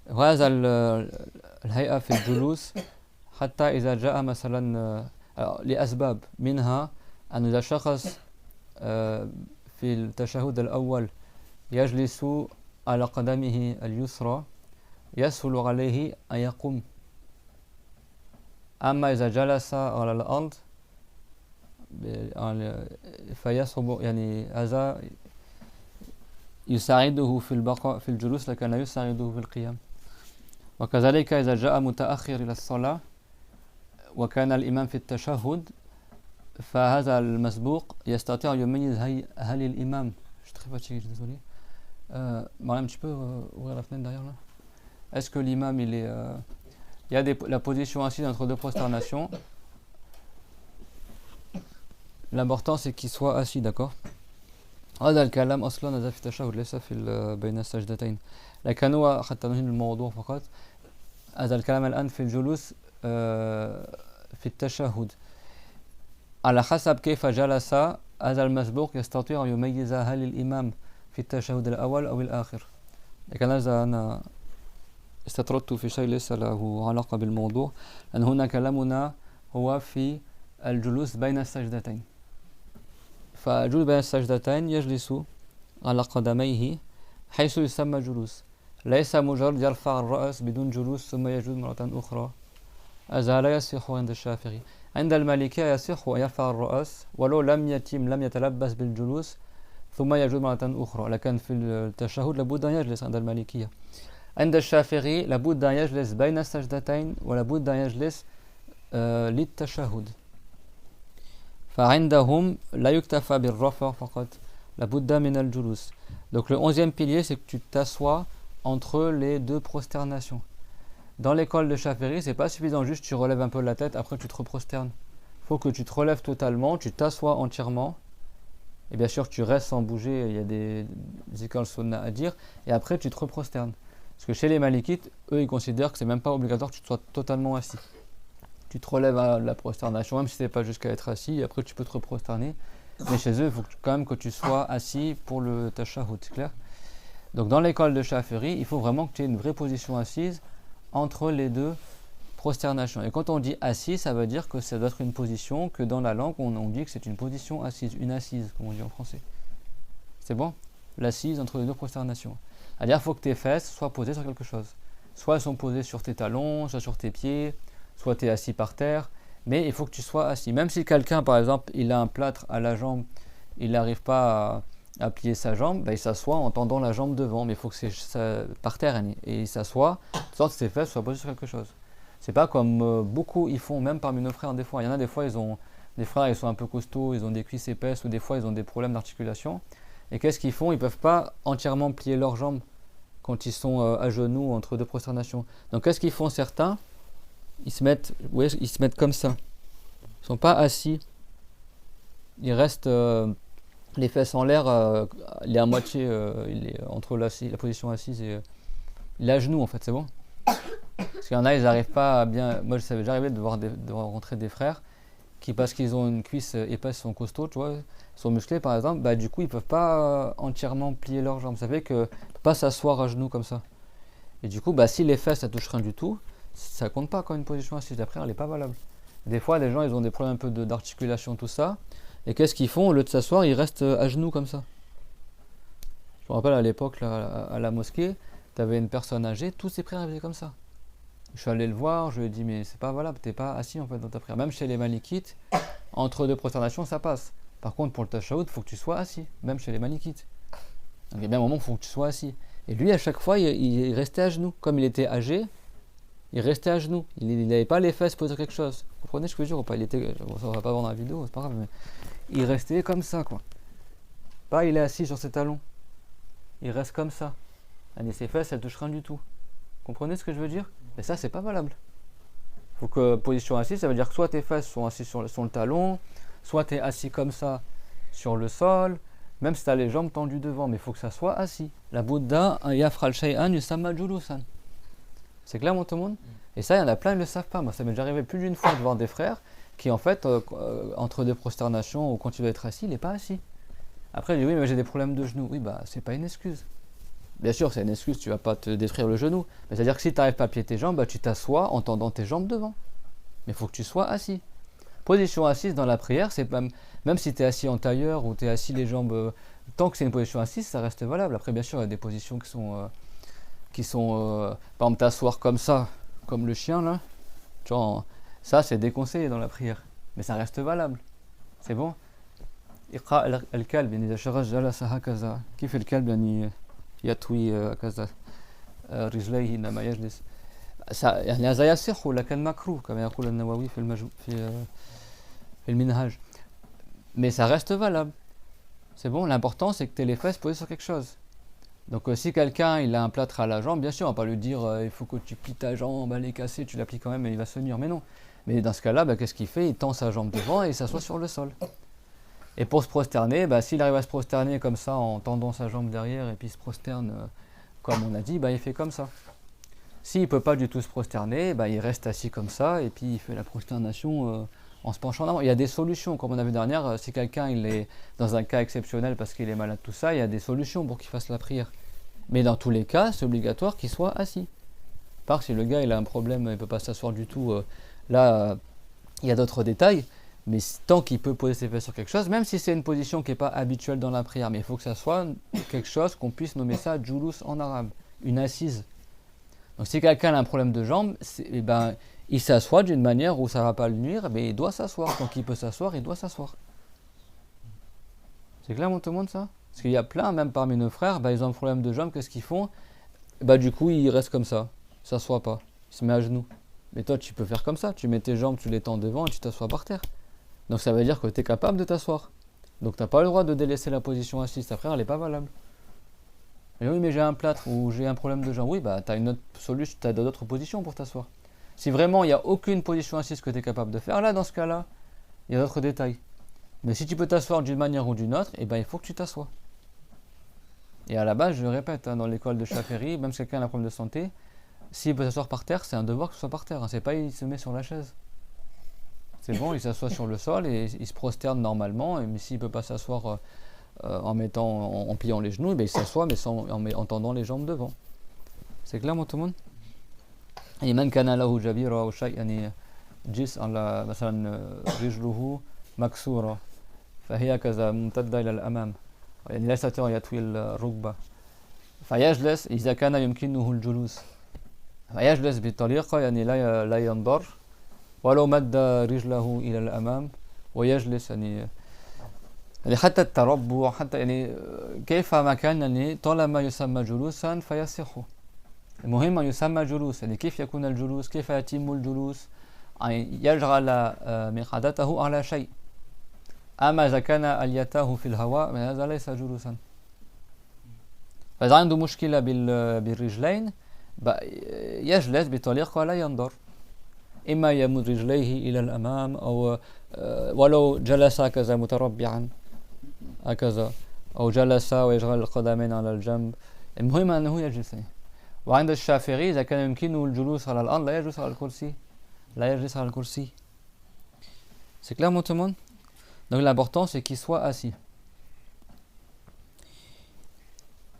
وهذا الهيئة في الجلوس حتى إذا جاء مثلا لأسباب، منها أن إذا شخص في التشهد الأول يجلس على قدمه اليسرى يسهل عليه أن يقوم. أما إذا جلس على الأرض فيصعب يعني هذا يساعده في البقاء في الجلوس لكن لا يساعده في القيام. وكذلك إذا جاء متأخر إلى الصلاة وكان الإمام في التشهد فهذا المسبوق يستطيع يميز هل الإمام Mariam, tu peux ouvrir la fenêtre derrière là? Est-ce que l'imam il est il y a la position assise entre deux prosternations. L'important c'est qu'il soit assis, d'accord? هذا الكلام أصلا هذا في التشهد ليس في بين السجدتين، لكن هو حتى ننهي الموضوع فقط. هذا الكلام الآن في الجلوس في التشهد على حسب كيف جلس هذا المسبوق يستطيع أن يميز هل الإمام في التشهد الأول أو الآخر. لكن هذا أنا استطردت في شيء ليس له علاقة بالموضوع، لأن هنا كلامنا هو في الجلوس بين السجدتين. فالجلوس بين السجدتين يجلس على قدميه حيث يسمى جلوس، ليس مجرد يرفع الرأس بدون جلوس ثم يجلس مرة أخرى. هذا لا يصح عند الشافعي. عند المالكية يصح أن يرفع الرأس ولو لم يتلبس بالجلوس ثم يجلس مرة أخرى، لكن في التشهد لابد أن يجلس عند المالكية. عند الشافعي لابد أن يجلس بين السجدتين ولابد أن يجلس للتشهد. فعندهم لا يكتفى بالرفع فقط، لابد من الجلوس. Donc le 11e pilier, c'est que tu t'assois entre les deux prosternations. Dans l'école de Shafi'i, c'est pas suffisant juste tu relèves un peu la tête, après tu te reprosternes. Il faut que tu te relèves totalement, tu t'assois entièrement. Et bien sûr, tu restes sans bouger, il y a des écoles sunna à dire, et après tu te reprosternes. Parce que chez les Malikites, eux, ils considèrent que c'est même pas obligatoire que tu sois totalement assis. Tu te relèves à la prosternation, même si c'est pas jusqu'à être assis, et après tu peux te reprosterner. Mais chez eux, il faut quand même que tu sois assis pour le tashahhud, c'est clair? Donc dans l'école de Shafi'i, il faut vraiment que tu aies une vraie position assise entre les deux prosternations. Et quand on dit assis, ça veut dire que ça doit être une position que dans la langue, on dit que c'est une position assise, une assise, comme on dit en français. C'est bon? L'assise entre les deux prosternations. C'est-à-dire qu'il faut que tes fesses soient posées sur quelque chose. Soit elles sont posées sur tes talons, soit sur tes pieds, soit tu es assis par terre, mais il faut que tu sois assis. Même si quelqu'un, par exemple, il a un plâtre à la jambe, il n'arrive pas à plier sa jambe, il s'assoit en tendant la jambe devant, mais il faut que c'est par terre, et il s'assoit, de sorte que ses fesses soient posées sur quelque chose. C'est pas comme beaucoup ils font, même parmi nos frères, des fois. Il y en a des fois, des frères, ils sont un peu costauds, ils ont des cuisses épaisses, ou des fois, ils ont des problèmes d'articulation. Et qu'est-ce qu'ils font? Ils ne peuvent pas entièrement plier leurs jambes quand ils sont à genoux entre deux prosternations. Donc qu'est-ce qu'ils font certains? Ils se mettent comme ça. Ils ne sont pas assis. Ils restent les fesses en l'air. Il est à moitié il est entre la position assise et il est à genoux en fait, c'est bon? Parce qu'il y en a, ils n'arrivent pas à bien. Moi, ça m'est déjà arrivé de voir rencontrer des frères qui, parce qu'ils ont une cuisse épaisse, sont costauds, tu vois, sont musclés par exemple, du coup, ils ne peuvent pas entièrement plier leurs jambes. Ça fait qu'ils ne peuvent pas s'asseoir à genoux comme ça. Et du coup, si les fesses, ça touche rien du tout, ça compte pas comme une position assise. Après, elle n'est pas valable. Des fois, les gens, ils ont des problèmes un peu d'articulation, tout ça. Et qu'est-ce qu'ils font? Au lieu de s'asseoir, ils restent à genoux comme ça. Je me rappelle à l'époque, là, à la mosquée, tu avais une personne âgée, tous ses frères faisaient comme ça. Je suis allé le voir, je lui ai dit mais c'est pas valable, t'es pas assis en fait dans ta prière. Même chez les Malikites, entre deux prosternations ça passe. Par contre pour le tashahhud, il faut que tu sois assis, même chez les Malikites. Donc il y a bien un moment où il faut que tu sois assis. Et lui à chaque fois il restait à genoux. Comme il était âgé, il restait à genoux. Il n'avait pas les fesses posées sur quelque chose. Vous comprenez ce que je veux dire ou pas? Ça va pas voir dans la vidéo, c'est pas grave. Mais il restait comme ça quoi. Pas il est assis sur ses talons. Il reste comme ça. Et ses fesses elles touchent rien du tout. Vous comprenez ce que je veux dire? Mais ça, c'est pas valable. Il faut que position assise, ça veut dire que soit tes fesses sont assises sur le talon, soit tu es assis comme ça sur le sol, même si tu as les jambes tendues devant, mais il faut que ça soit assis. La Bouddha, yafral shay'an yusamma julusan. C'est clair, mon tout le monde? Et ça, il y en a plein, ils ne le savent pas. Moi, ça m'est déjà arrivé plus d'une fois de voir des frères qui, en fait, entre deux prosternations ou quand il doit être assis, il n'est pas assis. Après, il dit oui, mais j'ai des problèmes de genoux. Oui, c'est pas une excuse. Bien sûr, c'est une excuse, tu vas pas te détruire le genou. Mais c'est-à-dire que si tu n'arrives pas à plier tes jambes, tu t'assois en tendant tes jambes devant. Mais il faut que tu sois assis. Position assise dans la prière, c'est même si tu es assis en tailleur ou tu es assis les jambes, tant que c'est une position assise, ça reste valable. Après, bien sûr, il y a des positions qui sont par exemple, t'asseoir comme ça, comme le chien là. Genre, ça, c'est déconseillé dans la prière. Mais ça reste valable. C'est bon? إقراء الكلب يعني إذا شغل جلس هكذا كيف الكلب يعني يطوي كذا رجليه إنما يجلس يعني هذا يصح لكن مكروه كما يقول النووي في المنهاج. Mais ça reste valable. C'est bon, l'important c'est que tu aies les fesses posées sur quelque chose. Donc si quelqu'un il a un plâtre à la jambe, bien sûr on va pas lui dire il faut que tu plies ta jambe, elle est cassée, tu la plies quand même et il va se tenir, mais non. Mais dans ce cas-là, qu'est-ce qu'il fait? Il tend sa jambe devant et il s'assoit sur le sol. Et pour se prosterner, s'il arrive à se prosterner comme ça en tendant sa jambe derrière et puis se prosterne comme on a dit, il fait comme ça. S'il ne peut pas du tout se prosterner, il reste assis comme ça et puis il fait la prosternation en se penchant en avant. Il y a des solutions, comme on a vu dernière, si quelqu'un il est dans un cas exceptionnel parce qu'il est malade, tout ça, il y a des solutions pour qu'il fasse la prière. Mais dans tous les cas, c'est obligatoire qu'il soit assis. Par si le gars il a un problème, il ne peut pas s'asseoir du tout, là il y a d'autres détails, mais tant qu'il peut poser ses fesses sur quelque chose, même si c'est une position qui n'est pas habituelle dans la prière, mais il faut que ça soit quelque chose qu'on puisse nommer ça julus en arabe, une assise. Donc si quelqu'un a un problème de jambe, il s'assoit d'une manière où ça ne va pas le nuire, mais il doit s'asseoir. Tant qu'il peut s'asseoir, il doit s'asseoir. C'est clair, tout le monde, ça? Parce qu'il y a plein, même parmi nos frères, ils ont un problème de jambe, qu'est-ce qu'ils font? Du coup, ils restent comme ça, ils ne s'assoient pas, ils se mettent à genoux. Mais toi, tu peux faire comme ça, tu mets tes jambes, tu les tends devant et tu t'assois par terre. Donc ça veut dire que tu es capable de t'asseoir. Donc tu n'as pas le droit de délaisser la position assise, ta prière, elle n'est pas valable. Mais oui, mais j'ai un plâtre ou j'ai un problème de jambe. Oui, tu as une autre solution, tu as d'autres positions pour t'asseoir. Si vraiment il n'y a aucune position assise que tu es capable de faire, là, dans ce cas-là, il y a d'autres détails. Mais si tu peux t'asseoir d'une manière ou d'une autre, il faut que tu t'assoies. Et à la base, je le répète, dans l'école de Chaféry, même si quelqu'un a un problème de santé, s'il peut s'asseoir par terre, c'est un devoir que ce soit par terre. C'est pas il se met sur la chaise. C'est bon, il s'assoit sur le sol et il se prosterne normalement. Mais s'il ne peut pas s'asseoir en pliant les genoux, il s'assoit mais en tendant les jambes devant. C'est clair, tout le monde? Et man kana lahu jabira ou shay yani jis ala مثلا رجله مكسورة فهي كذا ممتدة إلى الأمام يعني لا يستطيع يطوي الركبة فيجلس إذا كان يمكنه الجلوس فيجلس بطريقة يعني لا ينضر ولو مد رجله إلى الأمام ويجلس يعني حتى التربع حتى يعني كيفما كان يعني طالما يسمى جلوسا فيصح. المهم أن يسمى جلوس. يعني كيف يكون الجلوس؟ كيف يتم الجلوس؟ أن يجعل مقعدته على شيء. أما إذا كان أليته في الهواء هذا ليس جلوسا. فإذا عنده مشكلة بالرجلين يجلس بطريقة لا ينضر. إما يمد رجليه إلى الأمام أو ولو جلس هكذا متربعا هكذا أو جلس ويجعل القدمين على الجنب. المهم أنه يجلس. وعند الشافعي إذا كان يمكنه الجلوس على الأرض لا يجلس على الكرسي. لا يجلس على الكرسي. C'est clair, tout le monde? Donc l'important c'est qu'il soit assis.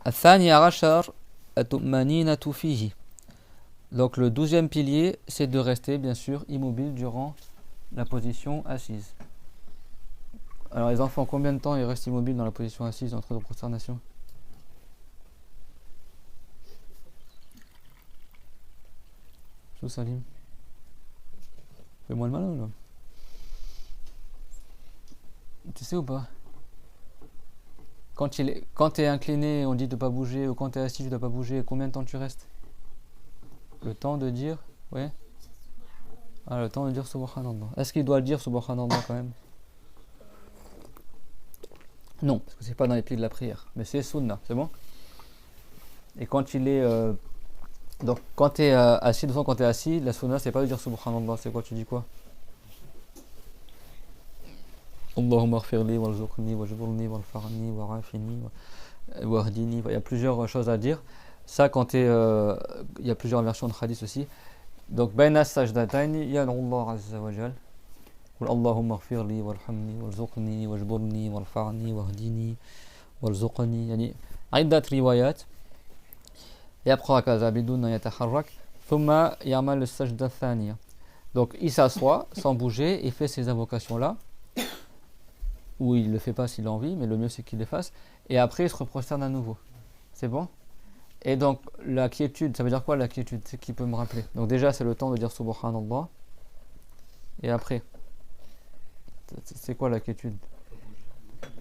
الثاني عشر الطمأنينة فيه. Donc le 12e pilier, c'est de rester bien sûr immobile durant la position assise. Alors les enfants, combien de temps ils restent immobiles dans la position assise entre deux prosternations? Chou Salim, fais-moi le malin là. Tu sais ou pas? Quand tu es incliné, on dit de ne pas bouger, ou quand tu es assis, tu ne dois pas bouger. Combien de temps tu restes? Le temps de dire, ouais. Le temps de dire Subhanallah. Est-ce qu'il doit le dire Subhanallah quand même? Non, parce que c'est pas dans les piliers de la prière. Mais c'est Sunnah, c'est bon? Et quand il est. Donc quand tu es assis, de toute façon, quand tu es assis, la Sunnah, c'est pas de dire Subhanallah. C'est quoi? Tu dis quoi? Allahumma ighfirli warzuqni wajburni warfa'ni wa'afini wahdini. Il y a plusieurs choses à dire. Ça, quand il y a plusieurs versions de hadith aussi. Donc, bayna sajdataini yad'u Allah azza wa jal. Qul Allahumma ighfirli warhamni warzuqni wajburni warfa'ni wahdini warzuqni. Yani, عدة روايات. يبقى هكذا بدون أن يتحرك. ثم يعمل السجدة الثانية. Donc, il s'assoit sans bouger et fait ces invocations-là. Ou il ne le fait pas s'il a envie, mais le mieux c'est qu'il les fasse. Et après, il se reprosterne à nouveau. C'est bon? Et donc, la quiétude, ça veut dire quoi la quiétude? C'est qui peut me rappeler? Donc déjà, c'est le temps de dire Subhanallah. Et après, c'est quoi la quiétude?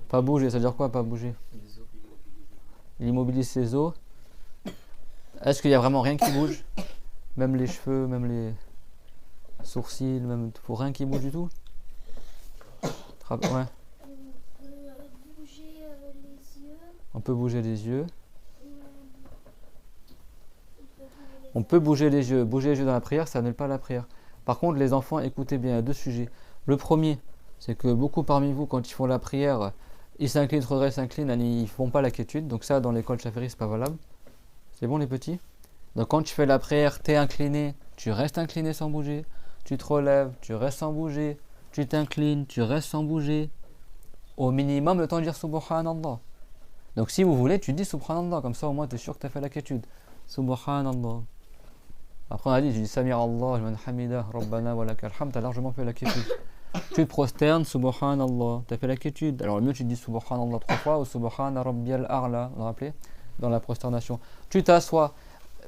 Pas bouger, ça veut dire quoi pas bouger? Il immobilise ses os. Est-ce qu'il n'y a vraiment rien qui bouge? Même les cheveux, même les sourcils, même faut rien qui bouge du tout? Ouais. Bouger les yeux. On peut bouger les yeux. On peut bouger les yeux. Bouger les yeux dans la prière, ça n'annule pas la prière. Par contre, les enfants, écoutez bien, il y a deux sujets. Le premier, c'est que beaucoup parmi vous, quand ils font la prière, ils s'inclinent, se redressent, s'inclinent, ils ne font pas la quiétude. Donc ça, dans l'école Chaféry, c'est pas valable. C'est bon les petits? Donc quand tu fais la prière, tu es incliné, tu restes incliné sans bouger. Tu te relèves, tu restes sans bouger. Tu t'inclines, tu restes sans bouger. Au minimum, le temps de dire Subhanallah. Donc si vous voulez, tu dis Subhanallah. Comme ça, au moins, tu es sûr que tu as fait la quiétude. Subhanallah. Après, on a dit, je dis Samir Allah, man hamida, Rabbana wa lakal hamd. Tu as largement fait la quiétude. Tu te prosternes, Subhanallah. Tu as fait la quiétude. Alors, le mieux, tu dis Subhanallah 3 fois ou Subhana Rabbiyal A'la. Vous vous rappelez? Dans la prosternation. Tu t'assois.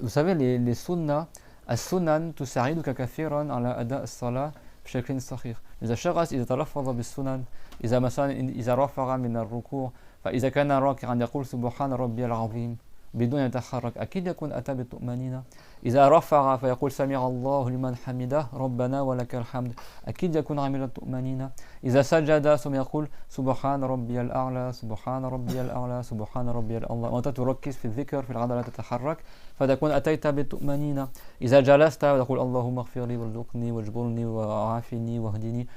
Vous savez, les sunnahs, as-sunan tusariduka kathiran ala ada as-salah بشكل صحيح. إذا شخص إذا تلفظ بالسنن إذا مثلا إذا رفع من الركوع فإذا كان راكعا يقول سبحان ربي العظيم بدون يتحرك أكيد يكون أتى بالطمأنينة. إذا رفع فيقول سمع الله لمن حمده ربنا ولك الحمد أكيد يكون عامل الطمأنينة. إذا سجد ثم يقول سبحان ربي الأعلى سبحان ربي الأعلى سبحان ربي الأعلى وأنت تركز في الذكر في العضلة تتحرك فتكون أتيت بالطمأنينة. إذا جلست تقول اللهم اغفر لي وارزقني واجبرني وعافني واهدني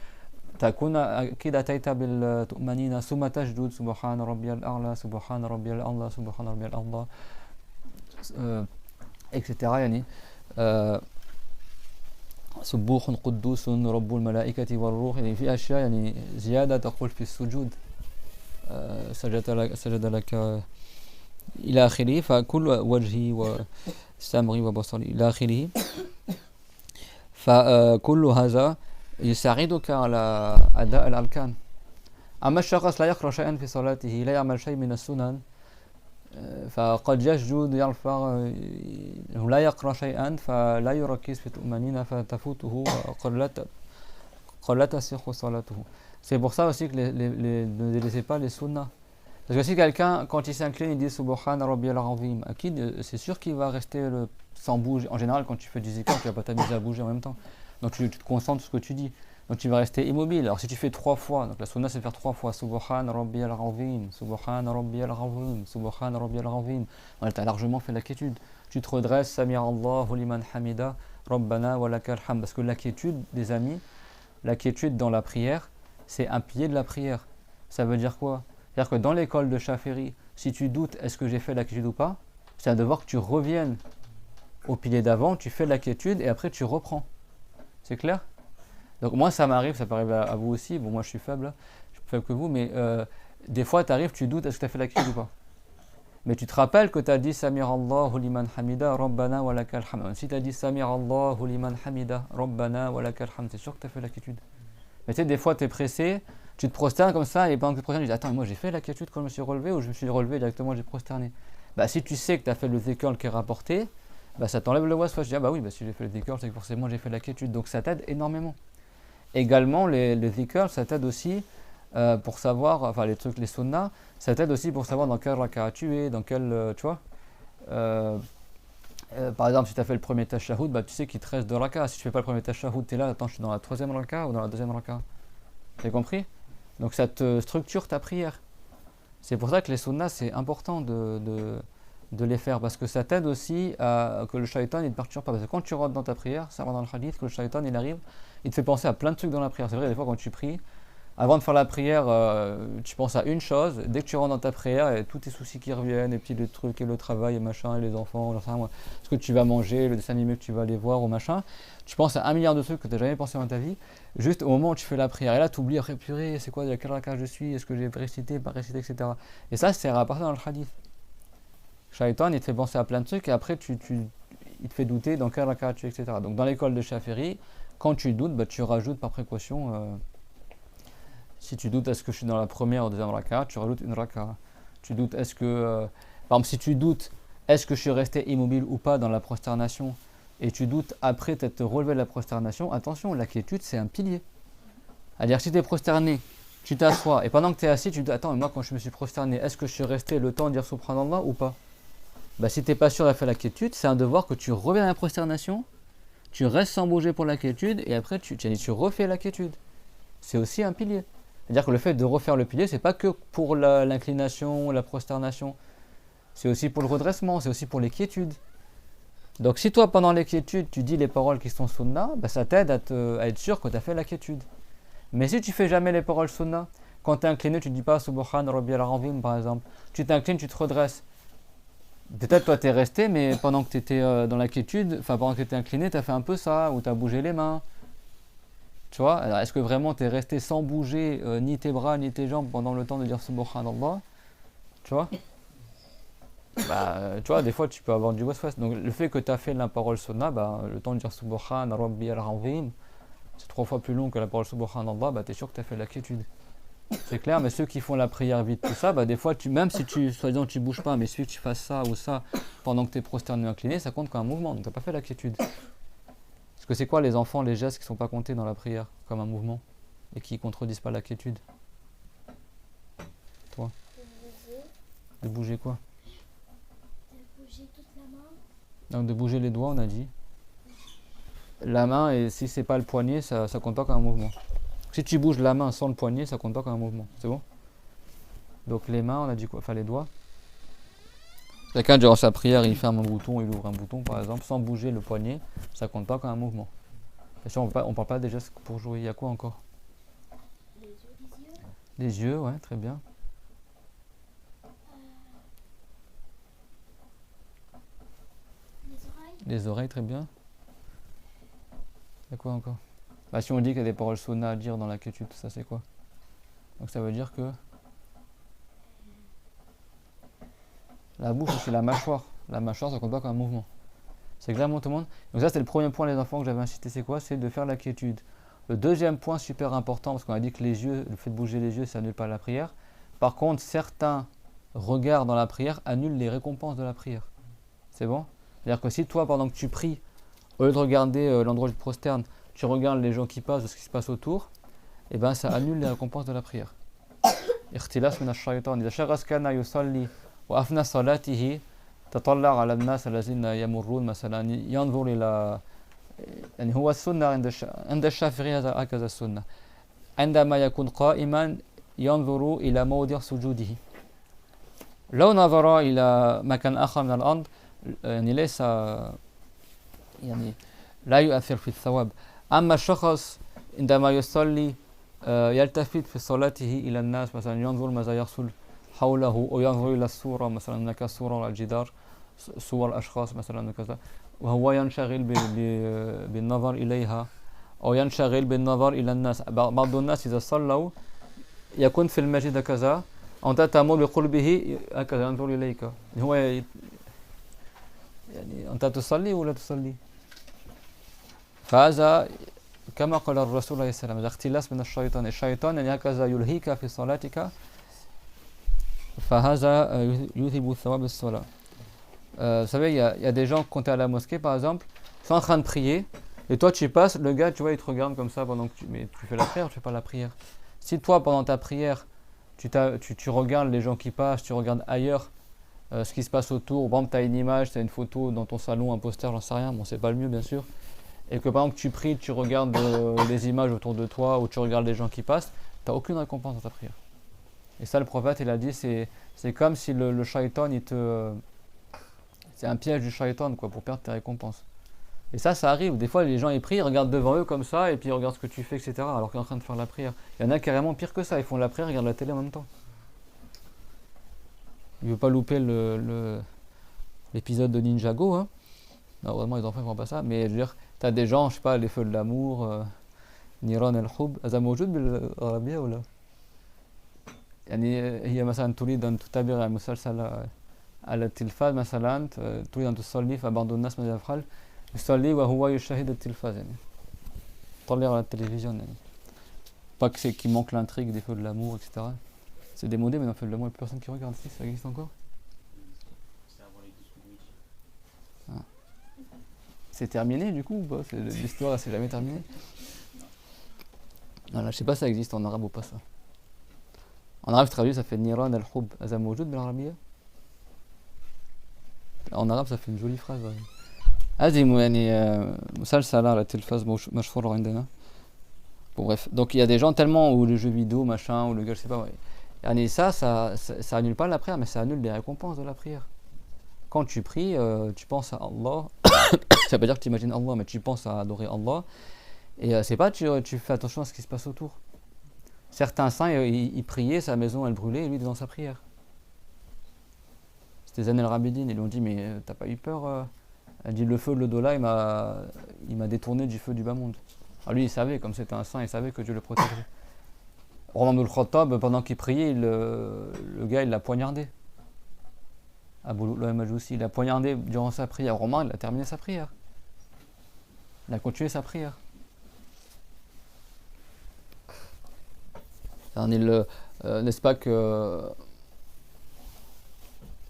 تكون أكيد أتيت بالطمأنينة. ثم تسجد سبحان ربي الأعلى سبحان ربي الأعلى سبحان ربي الأعلى etc. يعني سبوح قدوس رب الملائكة والروح. يعني في أشياء يعني زيادة تقول في السجود سجد لك إلى آخره. فكل وجهي وسمعي وبصري إلى آخره. فكل هذا يساعدك على أداء الأركان. أما الشخص لا يقرأ شيئا في صلاته لا يعمل شيء من السنن فقد يسجد يرفع لا يقرأ شيئا فلا يركز في الطمأنينة فتفوته قد لا تصح صلاته. C'est pour ça aussi que ne délaissez pas les sunnahs. Parce que si quelqu'un, quand il s'incline, il dit Subhan Rabbi al-Azim, c'est sûr qu'il va rester sans bouger. En général, quand tu fais du zikr, tu ne vas pas t'amuser à bouger en même temps. Donc tu te concentres sur ce que tu dis. Donc tu vas rester immobile. Alors si tu fais 3 fois, donc la sunna c'est faire 3 fois Subhan Rabbi al-Azim, Subhan Rabbi al-Azim, Subhan Rabbi al-Azim. Voilà, tu as largement fait la quiétude. Tu te redresses, Samir Allahu liman hamida, Rabbana wa lakal hamd. Parce que la quiétude, les amis, la quiétude dans la prière, c'est un pilier de la prière. Ça veut dire quoi? C'est-à-dire que dans l'école de Chaféry, si tu doutes est-ce que j'ai fait la quiétude ou pas, c'est un devoir que tu reviennes au pilier d'avant, tu fais la quiétude et après tu reprends. C'est clair? Donc moi ça m'arrive, ça peut arriver à vous aussi, bon moi je suis faible, je suis plus faible que vous, mais des fois tu arrives, tu doutes est-ce que tu as fait la quiétude ou pas. Mais tu te rappelles que tu as dit Samir Allahu liman hamida, Rabbana wa lakal hamd. Si tu as dit Samir Allahu liman hamida, Rabbana wa lakal hamd, c'est sûr que tu as fait la quiétude. Mais tu sais, des fois tu es pressé, tu te prosternes comme ça, et pendant que tu te prosternes, tu dis attends, moi j'ai fait la quiétude quand je me suis relevé ou je me suis relevé directement, j'ai prosterné. Bah si tu sais que tu as fait le dhikr qui est rapporté, bah ça t'enlève le waswas. Je dis ah bah oui, bah si j'ai fait le dhikr, c'est que forcément j'ai fait la quiétude. Donc ça t'aide énormément. Également, les dhikr, ça t'aide aussi pour savoir, enfin les trucs, les sunnahs, ça t'aide aussi pour savoir dans quel raka tu es, dans quel, tu vois. Par exemple, si tu as fait le premier tashahhud, bah tu sais qu'il te reste 2 raka. Si tu fais pas le premier tashahhud, tu es là, attends, je suis dans la 3e raka ou dans la 2e raka. T'as compris? Donc ça te structure ta prière. C'est pour ça que les sunnahs, c'est important de les faire, parce que ça t'aide aussi à que le shaitan ne te perturbe pas. Parce que quand tu rentres dans ta prière, ça va dans le hadith, que le shaitan il arrive, il te fait penser à plein de trucs dans la prière. C'est vrai, des fois quand tu pries, avant de faire la prière, tu penses à une chose, dès que tu rentres dans ta prière, il y a tous tes soucis qui reviennent, et puis les trucs, et le travail, et machin, et les enfants, ce que tu vas manger, le dessin animé que tu vas aller voir, ou machin. Tu penses à 1 milliard de trucs que tu n'as jamais pensé dans ta vie, juste au moment où tu fais la prière. Et là, tu oublies, après, purée, c'est quoi, de quel raka je suis, est-ce que j'ai récité, pas récité, etc. Et ça, c'est rapporté dans le hadith. Shaitan, il te fait penser à plein de trucs, et après, il te fait douter dans quel raka tu es, etc. Donc, dans l'école de Chaféry, quand tu doutes, bah, tu rajoutes par précaution. Si tu doutes est-ce que je suis dans la 1re ou 2e raka, tu rajoutes 1 raka. Tu doutes est-ce que... par exemple, si tu doutes est-ce que je suis resté immobile ou pas dans la prosternation, et tu doutes après t'être relevé de la prosternation, attention, la quiétude c'est un pilier. C'est-à-dire si tu es prosterné, tu t'assois, et pendant que tu es assis, tu te dis attends, mais moi quand je me suis prosterné, est-ce que je suis resté le temps de dire Subhanallah ou pas? Bah si tu n'es pas sûr d'avoir fait la quiétude, c'est un devoir que tu reviens à la prosternation, tu restes sans bouger pour la quiétude, et après tu refais la quiétude. C'est aussi un pilier. C'est-à-dire que le fait de refaire le pilier, c'est pas que pour l'inclination, la prosternation, c'est aussi pour le redressement, c'est aussi pour les quiétudes. Donc si toi pendant la quiétude tu dis les paroles qui sont sunna, bah, ça t'aide à être sûr que tu as fait la quiétude. Mais si tu fais jamais les paroles sunna, quand tu es incliné tu dis pas Subhan Rabbiyal Azim par exemple, tu t'inclines, tu te redresses. Peut-être toi t'es resté, mais pendant que tu étais dans la quiétude, enfin pendant que tu étais incliné, tu as fait un peu ça, ou tu as bougé les mains. Tu vois, alors est-ce que vraiment tu es resté sans bouger ni tes bras ni tes jambes pendant le temps de dire Subhanallah? Tu vois? Bah, tu vois, des fois tu peux avoir du waswas. Donc le fait que tu as fait la parole sunna, bah, le temps de dire Subhan Rabbiyal Azim, c'est 3 fois plus long que la parole Subhanallah, bah, tu es sûr que tu as fait la quiétude. C'est clair, mais ceux qui font la prière vite, tout ça, bah, des fois, même si tu, soi-disant, tu bouges pas, mais si tu fasses ça ou ça pendant que tu es prosterné ou incliné, ça compte comme un mouvement, donc tu n'as pas fait la quiétude. Parce que c'est quoi les enfants, les gestes qui ne sont pas comptés dans la prière comme un mouvement et qui ne contredisent pas la quiétude? Toi? De bouger quoi? De bouger toute la main. Donc de bouger les doigts, on a dit. La main, et si c'est pas le poignet, ça compte pas comme un mouvement. Si tu bouges la main sans le poignet, ça compte pas comme un mouvement. C'est bon? Donc les mains, on a dit quoi? Enfin les doigts. Quelqu'un durant sa prière, il ferme un bouton, il ouvre un bouton par exemple, sans bouger le poignet, ça compte pas comme un mouvement. Et ça, on parle pas des gestes pour jouer. Il y a quoi encore? Les yeux, ouais, très bien. Les oreilles, très bien. Il y a quoi encore? Bah, si on dit qu'il y a des paroles sunna à dire dans la quiétude, ça c'est quoi? Donc ça veut dire que la bouche, c'est la mâchoire. La mâchoire, ça compte pas comme un mouvement. C'est clairement tout le monde. Donc ça, c'est le premier point, les enfants, que j'avais incité. C'est quoi? C'est de faire la quiétude. Le deuxième point, super important, parce qu'on a dit que les yeux, le fait de bouger les yeux, ça annule pas la prière. Par contre, certains regards dans la prière annulent les récompenses de la prière. C'est bon? C'est-à-dire que si toi, pendant que tu pries, au lieu de regarder l'endroit où tu te prosternes, tu regardes les gens qui passent, ce qui se passe autour, et ben ça annule les récompenses de la prière. اختلاس من الشيطان إذا شخص كان يصلي وأثناء صلاته تطلع على الناس الذين يمرون مثلا ينظر إلى يعني هو السنة عند الشافعي هكذا السنة عندما يكون قائما ينظر إلى موضع سجوده لو نظر إلى مكان آخر من الأرض يعني ليس يعني لا يؤثر في الثواب أما الشخص عندما يصلي يلتفت في صلاته إلى الناس مثلا ينظر ماذا يحصل حوله أو ينظر إلى الصورة مثلا هناك صورة على الجدار صور أشخاص مثلا وكذا وهو ينشغل بالنظر إليها أو ينشغل بالنظر إلى الناس بعض الناس إذا صلوا يكون في المسجد هكذا أنت تأمر بقلبه هكذا ينظر إليك هو يعني أنت تصلي ولا تصلي فهذا كما قال الرسول عليه السلام الاختلاس من الشيطان يعني هكذا يلهيك في صلاتك فهذا يذهب ثواب الصلاة. Vous savez, il y a des gens, quand tu es à la mosquée par exemple, ils sont en train de prier, et toi tu passes, le gars, tu vois, il te regarde comme ça pendant que mais tu fais la prière, tu fais pas la prière. Si toi, pendant ta prière, tu regardes les gens qui passent, tu regardes ailleurs ce qui se passe autour, par exemple, tu as une image, tu as une photo dans ton salon, un poster, j'en sais rien, bon, c'est pas le mieux bien sûr, et que par exemple tu pries, tu regardes les images autour de toi, ou tu regardes les gens qui passent, tu n'as aucune récompense dans ta prière. Et ça, le prophète, il a dit, c'est comme si le shaitan, c'est un piège du shaitan, quoi, pour perdre tes récompenses. Et ça arrive. Des fois, les gens, ils prient, ils regardent devant eux comme ça, et puis ils regardent ce que tu fais, etc., alors qu'ils sont en train de faire la prière. Il y en a carrément pire que ça, ils font la prière, ils regardent la télé en même temps. Il ne veut pas louper l'épisode de Ninjago, hein. Non, vraiment, les enfants ne font pas ça, mais je veux dire, tu as des gens, je sais pas, les feux de l'amour, Niran el-Hub, هذا موجود بالعربية ولا؟ يعني هي مثلا تريد أن تتابع مسلسل على التلفاز مثلا تريد أن تصلي فبعض الناس ماذا يفعل؟ يصلي وهو يشاهد التلفاز يعني يطلع على التلفزيون يعني pas que c'est qu'il manque l'intrigue des feux de l'amour etc. C'est démodé mais dans les feux de l'amour il n'y a plus personne qui regarde si ça existe encore. C'est avant les discours de Nietzsche. C'est terminé du coup ou pas? L'histoire elle s'est jamais terminée. Voilà, je sais pas si ça existe en arabe ou pas ça. En arabe traduit ça fait Niran al-Hub هذا موجود بالعربية. En arabe ça fait une jolie phrase. هذه يعني مسلسل على التلفاز مشهور عندنا. Bon bref, donc il y a des gens tellement ou les jeux vidéo machin ou le gars je sais pas. Ouais. Et ça annule pas la prière mais ça annule les récompenses de la prière. quand tu pries, tu penses à Allah. Ça veut pas dire que tu imagines Allah, mais tu penses à adorer Allah. Et c'est pas tu fais attention à ce qui se passe autour. Certains saints, ils priaient, sa maison elle brûlait, et lui dans sa prière. C'était Zayn el-Rabidin, ils lui ont dit mais t'as pas eu peur Elle dit le feu de l'au-delà il m'a détourné du feu du bas monde. Alors lui il savait, comme c'était un saint, il savait que Dieu le protégerait. Omar ibn al-Khattab, pendant qu'il priait, le gars il l'a poignardé. Abu Lu'lu' al-Majusi, il l'a poignardé durant sa prière. Omar il a terminé sa prière. Il a continué sa prière. N'est-ce pas que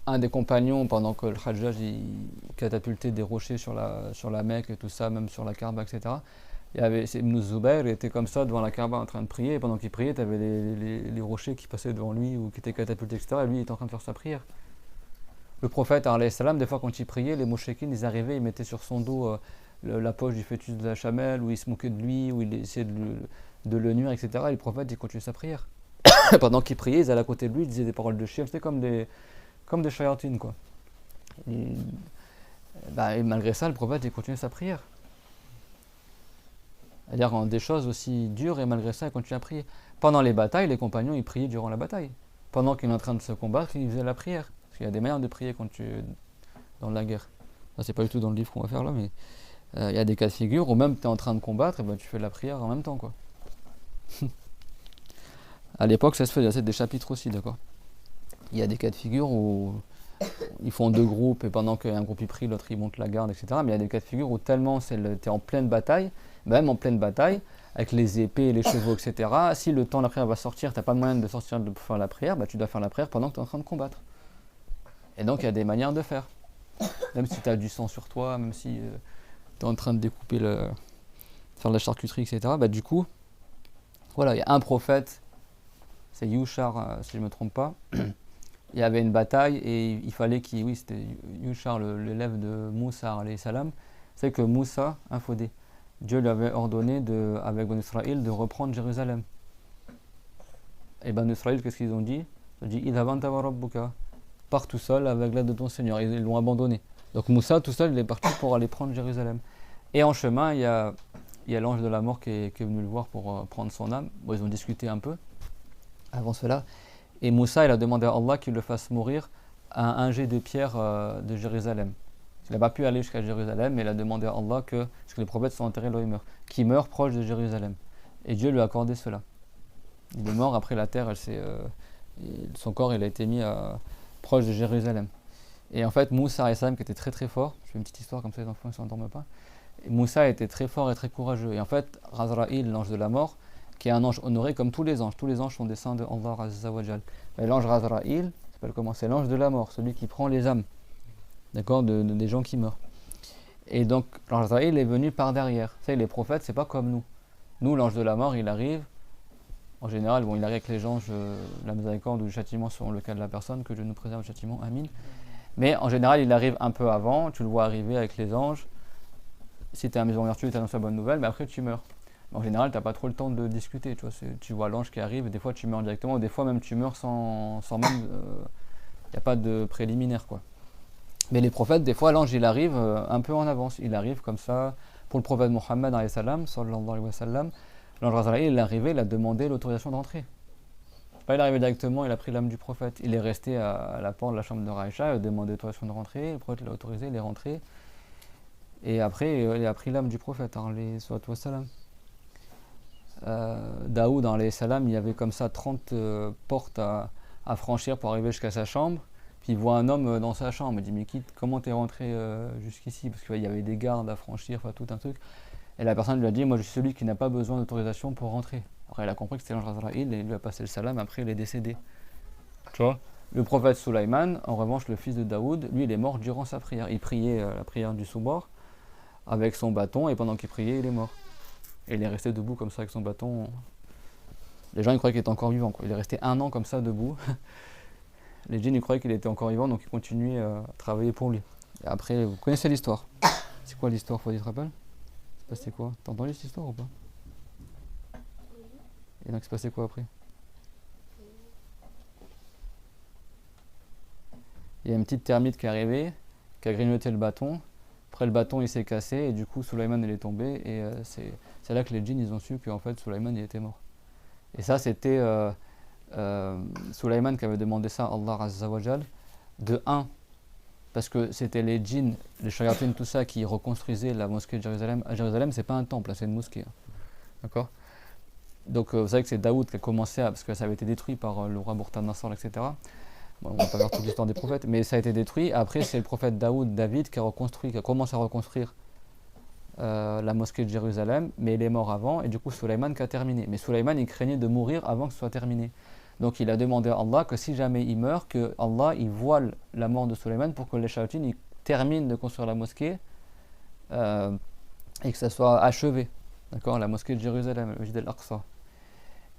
un des compagnons, pendant que le Hajjaj il catapultait des rochers sur la Mecque et tout ça, même sur la Kaaba, etc. Il y avait Ibn Zubayr, il était comme ça devant la Kaaba en train de prier, et pendant qu'il priait, tu avais les rochers qui passaient devant lui ou qui étaient catapultés, etc. Et lui, il était en train de faire sa prière. Le prophète, alayhi salam, des fois quand il priait, les mouchekines, ils arrivaient, ils mettaient sur son dos la poche du fœtus de la chamelle, ou ils se moquaient de lui, ou ils essayaient de le nuire, etc. Et le prophète, il continuait sa prière. Pendant qu'il priait, ils allaient à côté de lui, ils disaient des paroles de chien, c'était comme des shayatines, quoi. Et malgré ça, le prophète, il continuait sa prière. C'est-à-dire des choses aussi dures, et malgré ça, il continuait à prier. Pendant les batailles, les compagnons, ils priaient durant la bataille. Pendant qu'il est en train de se combattre, ils faisaient la prière. Parce qu'il y a des manières de prier dans la guerre. Ça, c'est pas du tout dans le livre qu'on va faire là, mais il y a des cas de figure où même tu es en train de combattre, et tu fais de la prière en même temps, quoi. À l'époque, ça se fait, c'est des chapitres aussi, d'accord. Il y a des cas de figure où ils font deux groupes, et pendant qu'un groupe y prie, l'autre il monte la garde, etc. Mais il y a des cas de figure où tellement tu es en pleine bataille, même en pleine bataille, avec les épées, les chevaux, etc. Si le temps de la prière va sortir, tu n'as pas de moyen de sortir pour faire la prière, tu dois faire la prière pendant que tu es en train de combattre. Et donc il y a des manières de faire. Même si tu as du sang sur toi, même si tu es en train de découper, faire de la charcuterie, etc. Du coup, voilà, il y a un prophète, c'est Yushar, si je ne me trompe pas. Il y avait une bataille et il fallait c'était Yushar, l'élève de Moussa, alayhi salam. C'est que Moussa, Dieu lui avait ordonné, avec Banu Israël, de reprendre Jérusalem. Et Banu Israël, qu'est-ce qu'ils ont dit? Ils ont dit Idhab anta wa rabbuka, pars tout seul avec l'aide de ton Seigneur. Ils l'ont abandonné. Donc Moussa, tout seul, il est parti pour aller prendre Jérusalem. Et en chemin, il y a l'ange de la mort qui est venu le voir pour prendre son âme. Bon, ils ont discuté un peu avant cela. Et Moussa, il a demandé à Allah qu'il le fasse mourir à un jet de pierre de Jérusalem. Il n'a pas pu aller jusqu'à Jérusalem, mais il a demandé à Allah parce que les prophètes sont enterrés là où ils meurent, qu'il meure proche de Jérusalem. Et Dieu lui a accordé cela. Il est mort, après la terre, son corps il a été mis proche de Jérusalem. Et en fait, Moussa et Sam, qui était très très fort, je fais une petite histoire comme ça les enfants ne s'endorment pas, et Moussa était très fort et très courageux. Et en fait, Razraïl, l'ange de la mort, qui est un ange honoré comme tous les anges sont des saints de Allah Azza wa Jal. Mais l'ange Razraïl, c'est l'ange de la mort, celui qui prend les âmes, d'accord, des gens qui meurent. Et donc, l'ange Razraïl est venu par derrière. Vous savez, les prophètes, c'est pas comme nous. Nous, l'ange de la mort, il arrive, en général, il arrive avec les anges de la miséricorde ou du châtiment selon le cas de la personne, que Dieu nous préserve du châtiment, amin. Mais en général, il arrive un peu avant, tu le vois arriver avec les anges. Si tu es à la maison vertueuse, tu annonces la bonne nouvelle, mais après tu meurs. En général, tu n'as pas trop le temps de discuter. Tu vois l'ange qui arrive, et des fois tu meurs directement, ou des fois même tu meurs sans même. Il n'y a pas de préliminaire, quoi. Mais les prophètes, des fois, l'ange il arrive un peu en avance. Il arrive comme ça. Pour le prophète Mohammed, sallallahu alayhi wa sallam, l'ange Razraïl, il est arrivé, il a demandé l'autorisation d'entrer. Pas il est arrivé directement, il a pris l'âme du prophète. Il est resté à la porte de la chambre de Raïcha, il a demandé l'autorisation de rentrer. Le prophète l'a autorisé, il est rentré. Et après, il a pris l'âme du prophète, alayhi salatu wa salam. Daoud, alayhi salam, il y avait comme ça 30 portes à franchir pour arriver jusqu'à sa chambre. Puis il voit un homme dans sa chambre, il dit mais comment t'es rentré jusqu'ici? Parce qu'il y avait des gardes à franchir, tout un truc. Et la personne lui a dit moi je suis celui qui n'a pas besoin d'autorisation pour rentrer. Après il a compris que c'était l'ange Razraïl et il lui a passé le salam, après il est décédé. Tu vois? Le prophète Sulaiman, en revanche le fils de Daoud, lui il est mort durant sa prière. Il priait la prière du Soubor avec son bâton et pendant qu'il priait il est mort. Et il est resté debout comme ça avec son bâton. Les gens ils croyaient qu'il était encore vivant, quoi. Il est resté 1 an comme ça debout. Les djinns ils croyaient qu'il était encore vivant, donc ils continuaient à travailler pour lui. Et après, vous connaissez l'histoire. C'est quoi l'histoire, faut que tu te rappelles? C'est passé quoi? T'as entendu cette histoire ou pas? Et donc c'est passé quoi après? Il y a une petite termite qui est arrivée, qui a grignoté le bâton. Après le bâton il s'est cassé et du coup Sulaiman il est tombé et c'est là que les djinns ils ont su qu'en fait Sulaiman il était mort. Et ça c'était Sulaiman qui avait demandé ça à Allah Azza wa Jal, de 1 parce que c'était les djinns, les shayatines, tout ça qui reconstruisaient la mosquée de Jérusalem. À Jérusalem c'est pas un temple, c'est une mosquée, d'accord. Donc vous savez que c'est Daoud qui a commencé parce que ça avait été détruit par le roi Burta Nassar, etc. Bon, on va pas faire toute l'histoire des prophètes, mais ça a été détruit. Après, c'est le prophète David qui a commencé à reconstruire la mosquée de Jérusalem, mais il est mort avant, et du coup, Sulaiman qui a terminé. Mais Sulaiman, il craignait de mourir avant que ce soit terminé. Donc, il a demandé à Allah que si jamais il meurt, que Allah il voile la mort de Sulaiman pour que les Shayatines ils terminent de construire la mosquée et que ça soit achevé. D'accord, la mosquée de Jérusalem, le Masjid al-Aqsa.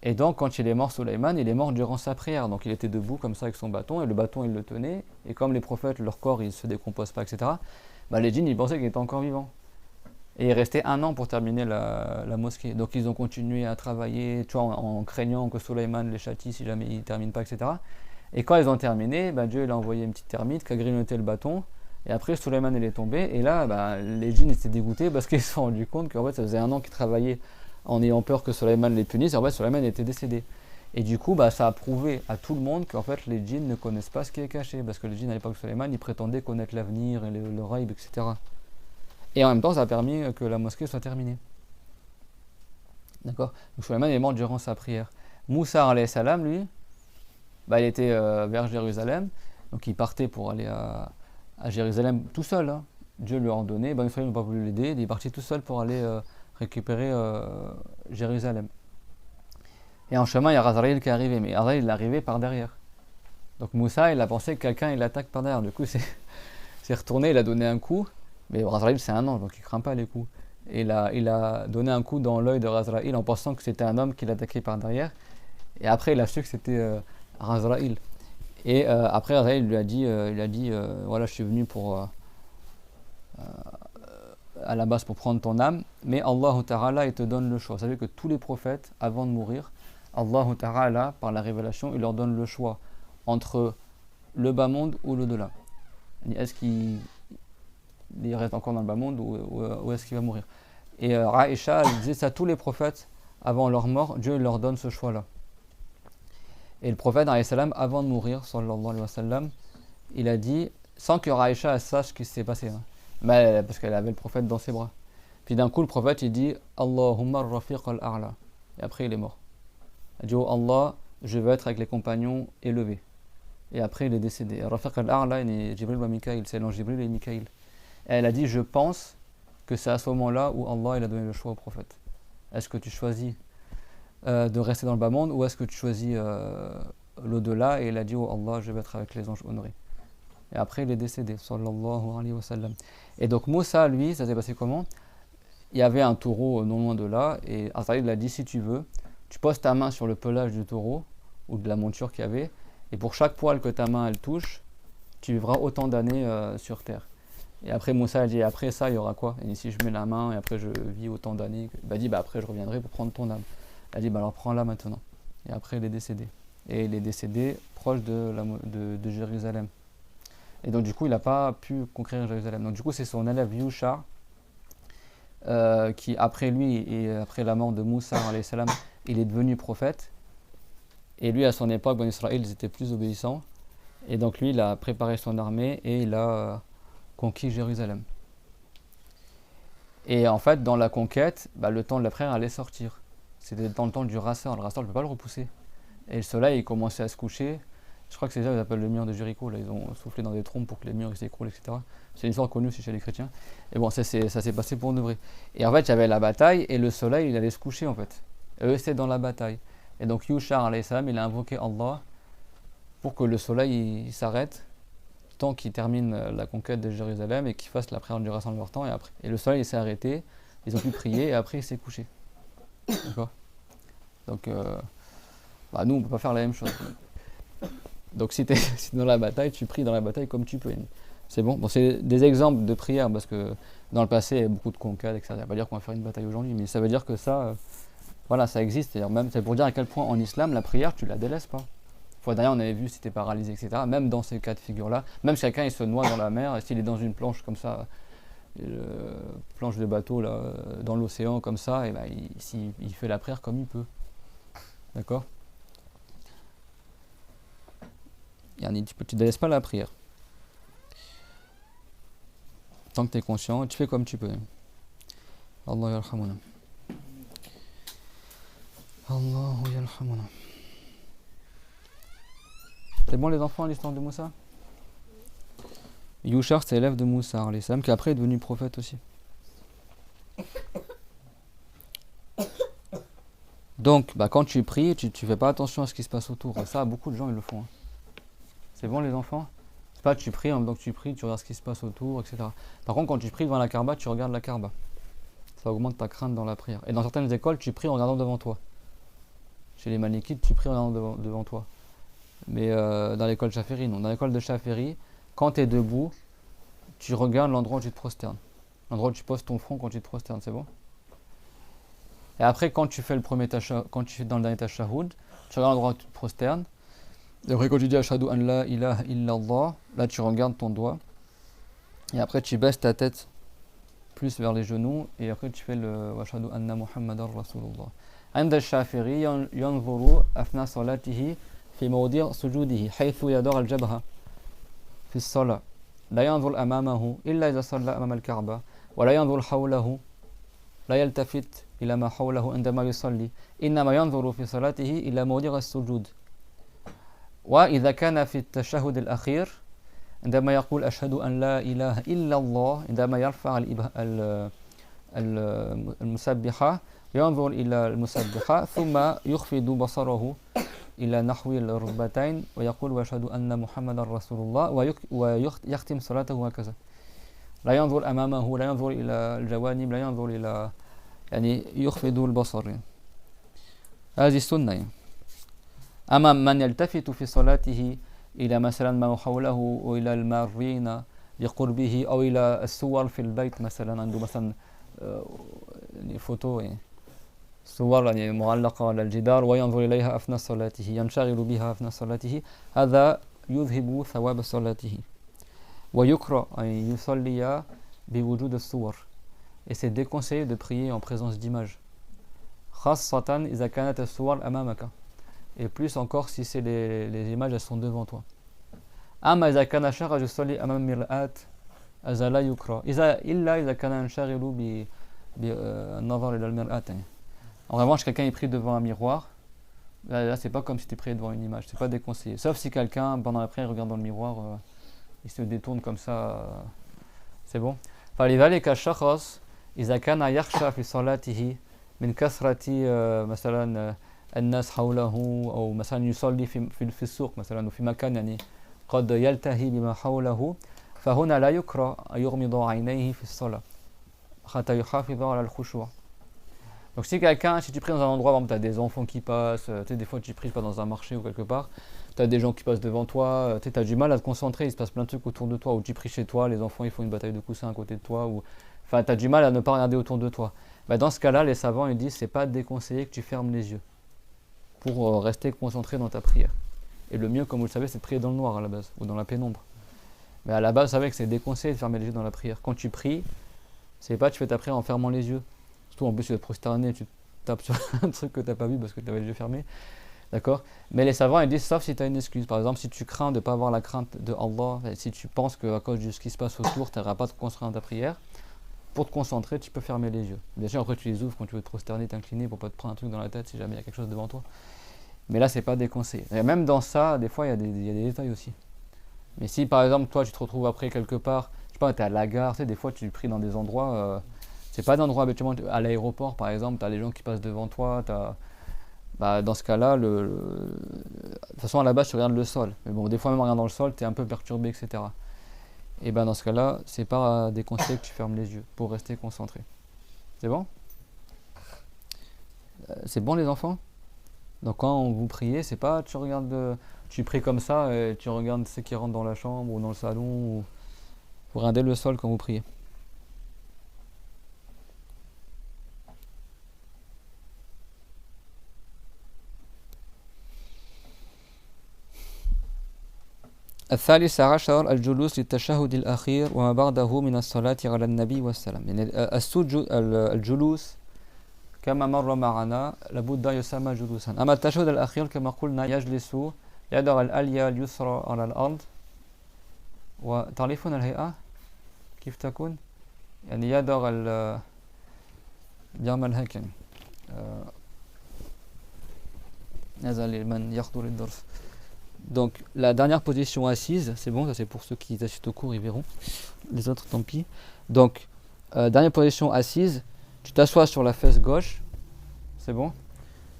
Et donc, quand il est mort, Sulaiman, il est mort durant sa prière. Donc, il était debout comme ça avec son bâton, et le bâton, il le tenait. Et comme les prophètes, leur corps, ils ne se décomposent pas, etc., bah, les djinns, ils pensaient qu'il était encore vivant. Et il restait 1 an pour terminer la mosquée. Donc, ils ont continué à travailler, tu vois, en craignant que Sulaiman les châtie si jamais il ne termine pas, etc. Et quand ils ont terminé, bah, Dieu il a envoyé une petite termite qui a grignoté le bâton. Et après, Sulaiman, il est tombé. Et là, bah, les djinns étaient dégoûtés parce qu'ils se sont rendus compte qu'en fait, ça faisait 1 an qu'ils travaillaient en ayant peur que Sulaiman les punisse, et en fait Sulaiman était décédé. Et du coup, bah, ça a prouvé à tout le monde qu'en fait les djinns ne connaissent pas ce qui est caché, parce que les djinns à l'époque de Sulaiman, ils prétendaient connaître l'avenir, et le ghaib, etc. Et en même temps, ça a permis que la mosquée soit terminée. D'accord. Donc Sulaiman est mort durant sa prière. Moussa alayhi salam, lui, bah, il était vers Jérusalem, donc il partait pour aller à Jérusalem tout seul. Hein. Dieu lui a ordonné, bah, Israël n'a pas voulu l'aider, il est parti tout seul pour aller récupérer Jérusalem. Et en chemin, il y a Razraïl qui est arrivé, mais Razraïl il est arrivé par derrière. Donc Moussa, il a pensé que quelqu'un il l'attaque par derrière. Du coup, c'est retourné, il a donné un coup, mais Razraïl c'est un ange, donc il ne craint pas les coups. Et il a donné un coup dans l'œil de Razraïl en pensant que c'était un homme qui l'attaquait par derrière. Et après, il a su que c'était Razraïl. Et après, Razraïl lui a dit, voilà, je suis venu pour à la base pour prendre ton âme, mais Allah Ta'ala il te donne le choix. Vous savez que tous les prophètes, avant de mourir, Allah Ta'ala, par la révélation, il leur donne le choix entre le bas monde ou l'au-delà. Est-ce qu'il reste encore dans le bas monde ou est-ce qu'il va mourir? Et Aïcha, elle disait ça à tous les prophètes, avant leur mort, Dieu leur donne ce choix-là. Et le prophète, avant de mourir, sallallahu alayhi wa sallam, il a dit, sans que Aïcha sache ce qui s'est passé, hein, mais parce qu'elle avait le prophète dans ses bras. Puis d'un coup, le prophète il dit Allahumma rafiq al-a'la. Et après, il est mort. Il dit oh Allah, je veux être avec les compagnons élevés. Et après, il est décédé. Rafiq al-a'la, c'est Jibril wa Mikaïl, c'est l'ange Jibril et Mikaïl. Et elle a dit je pense que c'est à ce moment-là où Allah il a donné le choix au prophète. Est-ce que tu choisis de rester dans le bas monde ou est-ce que tu choisis l'au-delà? Et elle a dit oh Allah, je veux être avec les anges honorés. Et après, il est décédé, sallallahu alayhi wa sallam. Et donc, Moussa, lui, ça s'est passé comment? Il y avait un taureau non loin de là, et Azraïl a dit si tu veux, tu poses ta main sur le pelage du taureau, ou de la monture qu'il y avait, et pour chaque poil que ta main elle touche, tu vivras autant d'années sur terre. Et après, Moussa a dit après ça, il y aura quoi? Et si je mets la main, et après je vis autant d'années, il a dit après je reviendrai pour prendre ton âme. Il a dit alors prends-la maintenant. Et après, il est décédé. Et il est décédé proche de Jérusalem. Et donc du coup il n'a pas pu conquérir Jérusalem. Donc du coup c'est son élève Yusha qui après lui et après la mort de Moussa alayhi salam, il est devenu prophète. Et lui à son époque, en Israël ils étaient plus obéissants. Et donc lui il a préparé son armée et il a conquis Jérusalem. Et en fait dans la conquête, le temps de la prière allait sortir. C'était dans le temps du rasseur. Le rasseur ne peut pas le repousser. Et le soleil il commençait à se coucher. Je crois que c'est ça qu'ils appellent le mur de Jéricho. Là, ils ont soufflé dans des trompes pour que les murs s'écroulent, etc. C'est une histoire connue aussi chez les chrétiens. Et bon, ça s'est passé pour de vrai. Et en fait, il y avait la bataille et le soleil, il allait se coucher en fait. Et eux, c'était dans la bataille. Et donc, Yusha, alayhi salam, il a invoqué Allah pour que le soleil il s'arrête tant qu'il termine la conquête de Jérusalem et qu'il fasse la prière du rassemblement temps. Et le soleil il s'est arrêté, ils ont pu prier et après il s'est couché. D'accord. Donc, nous, on ne peut pas faire la même chose. Donc si tu es dans la bataille, tu pries dans la bataille comme tu peux. C'est bon. Bon, c'est des exemples de prières parce que dans le passé, il y a beaucoup de conquêtes, etc. Ça ne veut pas dire qu'on va faire une bataille aujourd'hui, mais ça veut dire que ça, ça existe. C'est-à-dire même, c'est pour dire à quel point en islam, la prière, tu la délaisses pas. Fois dernière, on avait vu si t'es paralysé, etc. Même dans ces cas de figure-là, même si quelqu'un il se noie dans la mer, et s'il est dans une planche comme ça, planche de bateau là, dans l'océan comme ça, et ben, il fait la prière comme il peut. D'accord? Tu ne délaisses pas la prière. Tant que tu es conscient, tu fais comme tu peux. Allah yarhamuna. Allah yarhamuna. C'est bon les enfants l'histoire de Moussa? Yushar c'est élève de Moussa alayhi salam, qui après est devenu prophète aussi. Donc quand tu pries, tu fais pas attention à ce qui se passe autour. Et ça, beaucoup de gens ils le font. C'est bon les enfants? C'est pas tu pries, en même temps que tu pries, tu regardes ce qui se passe autour, etc. Par contre, quand tu pries devant la Kaaba, tu regardes la Kaaba. Ça augmente ta crainte dans la prière. Et dans certaines écoles, tu pries en regardant devant toi. Chez les Malikites, tu pries en regardant devant toi. Mais dans l'école Chaféry, non. Dans l'école de Chaféry, quand tu es debout, tu regardes l'endroit où tu te prosternes. L'endroit où tu poses ton front quand tu te prosternes, c'est bon? Et après, quand tu fais le premier tashahhud, quand tu fais dans le dernier tashahhud, tu regardes l'endroit où tu te prosternes. Et après, quand tu dis Ashhadu an la ilaha illallah, là tu regardes ton doigt. Et après, tu baisses ta tête plus vers les genoux. Et après, tu fais le Ashhadu anna Muhammadar Rasulullah. عند الشافعي ينظر أثناء صلاته في موضع سجوده حيث يضع الجبهة في الصلاة لا ينظر أمامه إلا إذا صلى أمام الكعبة ولا ينظر حوله لا يلتفت إلى ما حوله عندما يصلي إنما ينظر في صلاته إلى موضع السجود وإذا كان في التشهد الأخير عندما يقول أشهد أن لا إله إلا الله عندما يرفع المسبحة ينظر إلى المسبحة ثم يخفض بصره إلى نحو الركبتين ويقول وأشهد أن محمدا رسول الله ويختم صلاته هكذا لا ينظر أمامه لا ينظر إلى الجوانب لا ينظر إلى يعني يخفض البصر هذه السنة أما من يلتفت في صلاته إلى مثلا ما حوله وإلى المارين لقربه أو إلى الصور في البيت مثلا عنده مثلا فوتو صور يعني معلقة على الجدار وينظر إليها أثناء صلاته ينشغل بها أثناء صلاته هذا يذهب ثواب صلاته ويكره أن يصلي بوجود الصور et c'est déconseillé de prier en présence d'images خاصة إذا كانت الصور أمامك et plus encore si c'est les images elles sont devant toi أما إذا كان الشخص يصلي أمام مرآة هذا لا يكره إلا إذا كان ينشغل بالنظر إلى المرآة En revanche, quelqu'un est pris devant un miroir, là c'est pas comme si tu es pris devant une image, c'est pas déconseillé. Sauf si quelqu'un, pendant la prière, regarde dans le miroir, il se détourne comme ça, c'est bon. فلذلك الشخص إذا كان يخشى في صلاته من كثرة مثلا الناس حوله أو مثلا يصلي في السوق مثلا وفي مكان يعني قد يلتهي بما حوله فهنا لا يكره أن يغمض عينيه في الصلاة حتى يحافظ على الخشوع. Donc si tu pries dans un endroit, par exemple, tu as des enfants qui passent, tu sais, des fois tu pries pas dans un marché ou quelque part, tu as des gens qui passent devant toi, tu as du mal à te concentrer, il se passe plein de trucs autour de toi, ou tu pries chez toi, les enfants ils font une bataille de coussins à côté de toi, ou enfin tu as du mal à ne pas regarder autour de toi. Bah, dans ce cas-là, les savants ils disent c'est pas déconseillé que tu fermes les yeux pour rester concentré dans ta prière. Et le mieux, comme vous le savez, c'est de prier dans le noir à la base, ou dans la pénombre. Mais à la base, vous savez que c'est déconseillé de fermer les yeux dans la prière. Quand tu pries, c'est pas tu fais ta prière en fermant les yeux. Surtout en plus tu vas te prosterner, tu tapes sur un truc que tu n'as pas vu parce que tu avais les yeux fermés. D'accord? Mais les savants ils disent sauf si tu as une excuse. Par exemple, si tu crains de ne pas avoir la crainte de Allah, si tu penses qu'à cause de ce qui se passe autour, tu n'auras pas de concentrer dans ta prière, pour te concentrer, tu peux fermer les yeux. Bien sûr, après tu les ouvres quand tu veux te prosterner, t'incliner pour ne pas te prendre un truc dans la tête si jamais il y a quelque chose devant toi. Mais là, c'est pas déconseillé. Et même dans ça, des fois, il y a des détails aussi. Mais si par exemple, toi, tu te retrouves après quelque part, je sais pas, tu es à la gare, tu sais, des fois, tu pries dans des endroits. C'est pas d'endroit habituellement à l'aéroport par exemple, tu as les gens qui passent devant toi, dans ce cas-là, de toute façon à la base tu regardes le sol, mais bon des fois même en regardant le sol tu es un peu perturbé etc. Et dans ce cas-là, c'est pas déconseillé que tu fermes les yeux pour rester concentré. C'est bon? C'est bon les enfants? Donc quand vous priez, c'est pas tu pries comme ça et tu regardes ceux qui rentrent dans la chambre ou dans le salon, ou vous regardez le sol quand vous priez. الثالث عشر الجلوس للتشهد الأخير وما بعده من الصلاة على النبي والسلام. يعني الجلوس كما مر معنا لابد يسمى جلوسا. أما التشهد الأخير كما قلنا يجلس يضع الألية اليسرى على الأرض. وتعرفون الهيئة كيف تكون؟ يعني يضع يعمل هيك يعني. هذا لمن يحضر الدرس. Donc la dernière position assise, c'est bon, ça c'est pour ceux qui assistent au cours, ils verront. Les autres, tant pis. Donc, dernière position assise, tu t'assois sur la fesse gauche, c'est bon.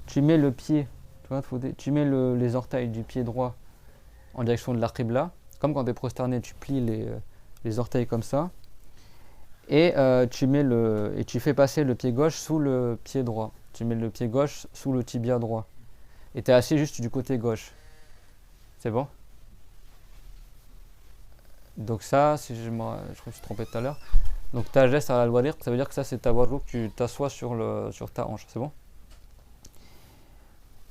Tu mets le pied, tu mets les orteils du pied droit en direction de la qibla. Comme quand tu es prosterné, tu plies les orteils comme ça. Et tu fais passer le pied gauche sous le pied droit. Tu mets le pied gauche sous le tibia droit. Et tu es assis juste du côté gauche. C'est bon? Donc ça, si je crois que je me suis trompé tout à l'heure. Donc ta geste à al-wariq, ça veut dire que ça c'est ta warrouk, tu t'assois sur ta hanche, c'est bon?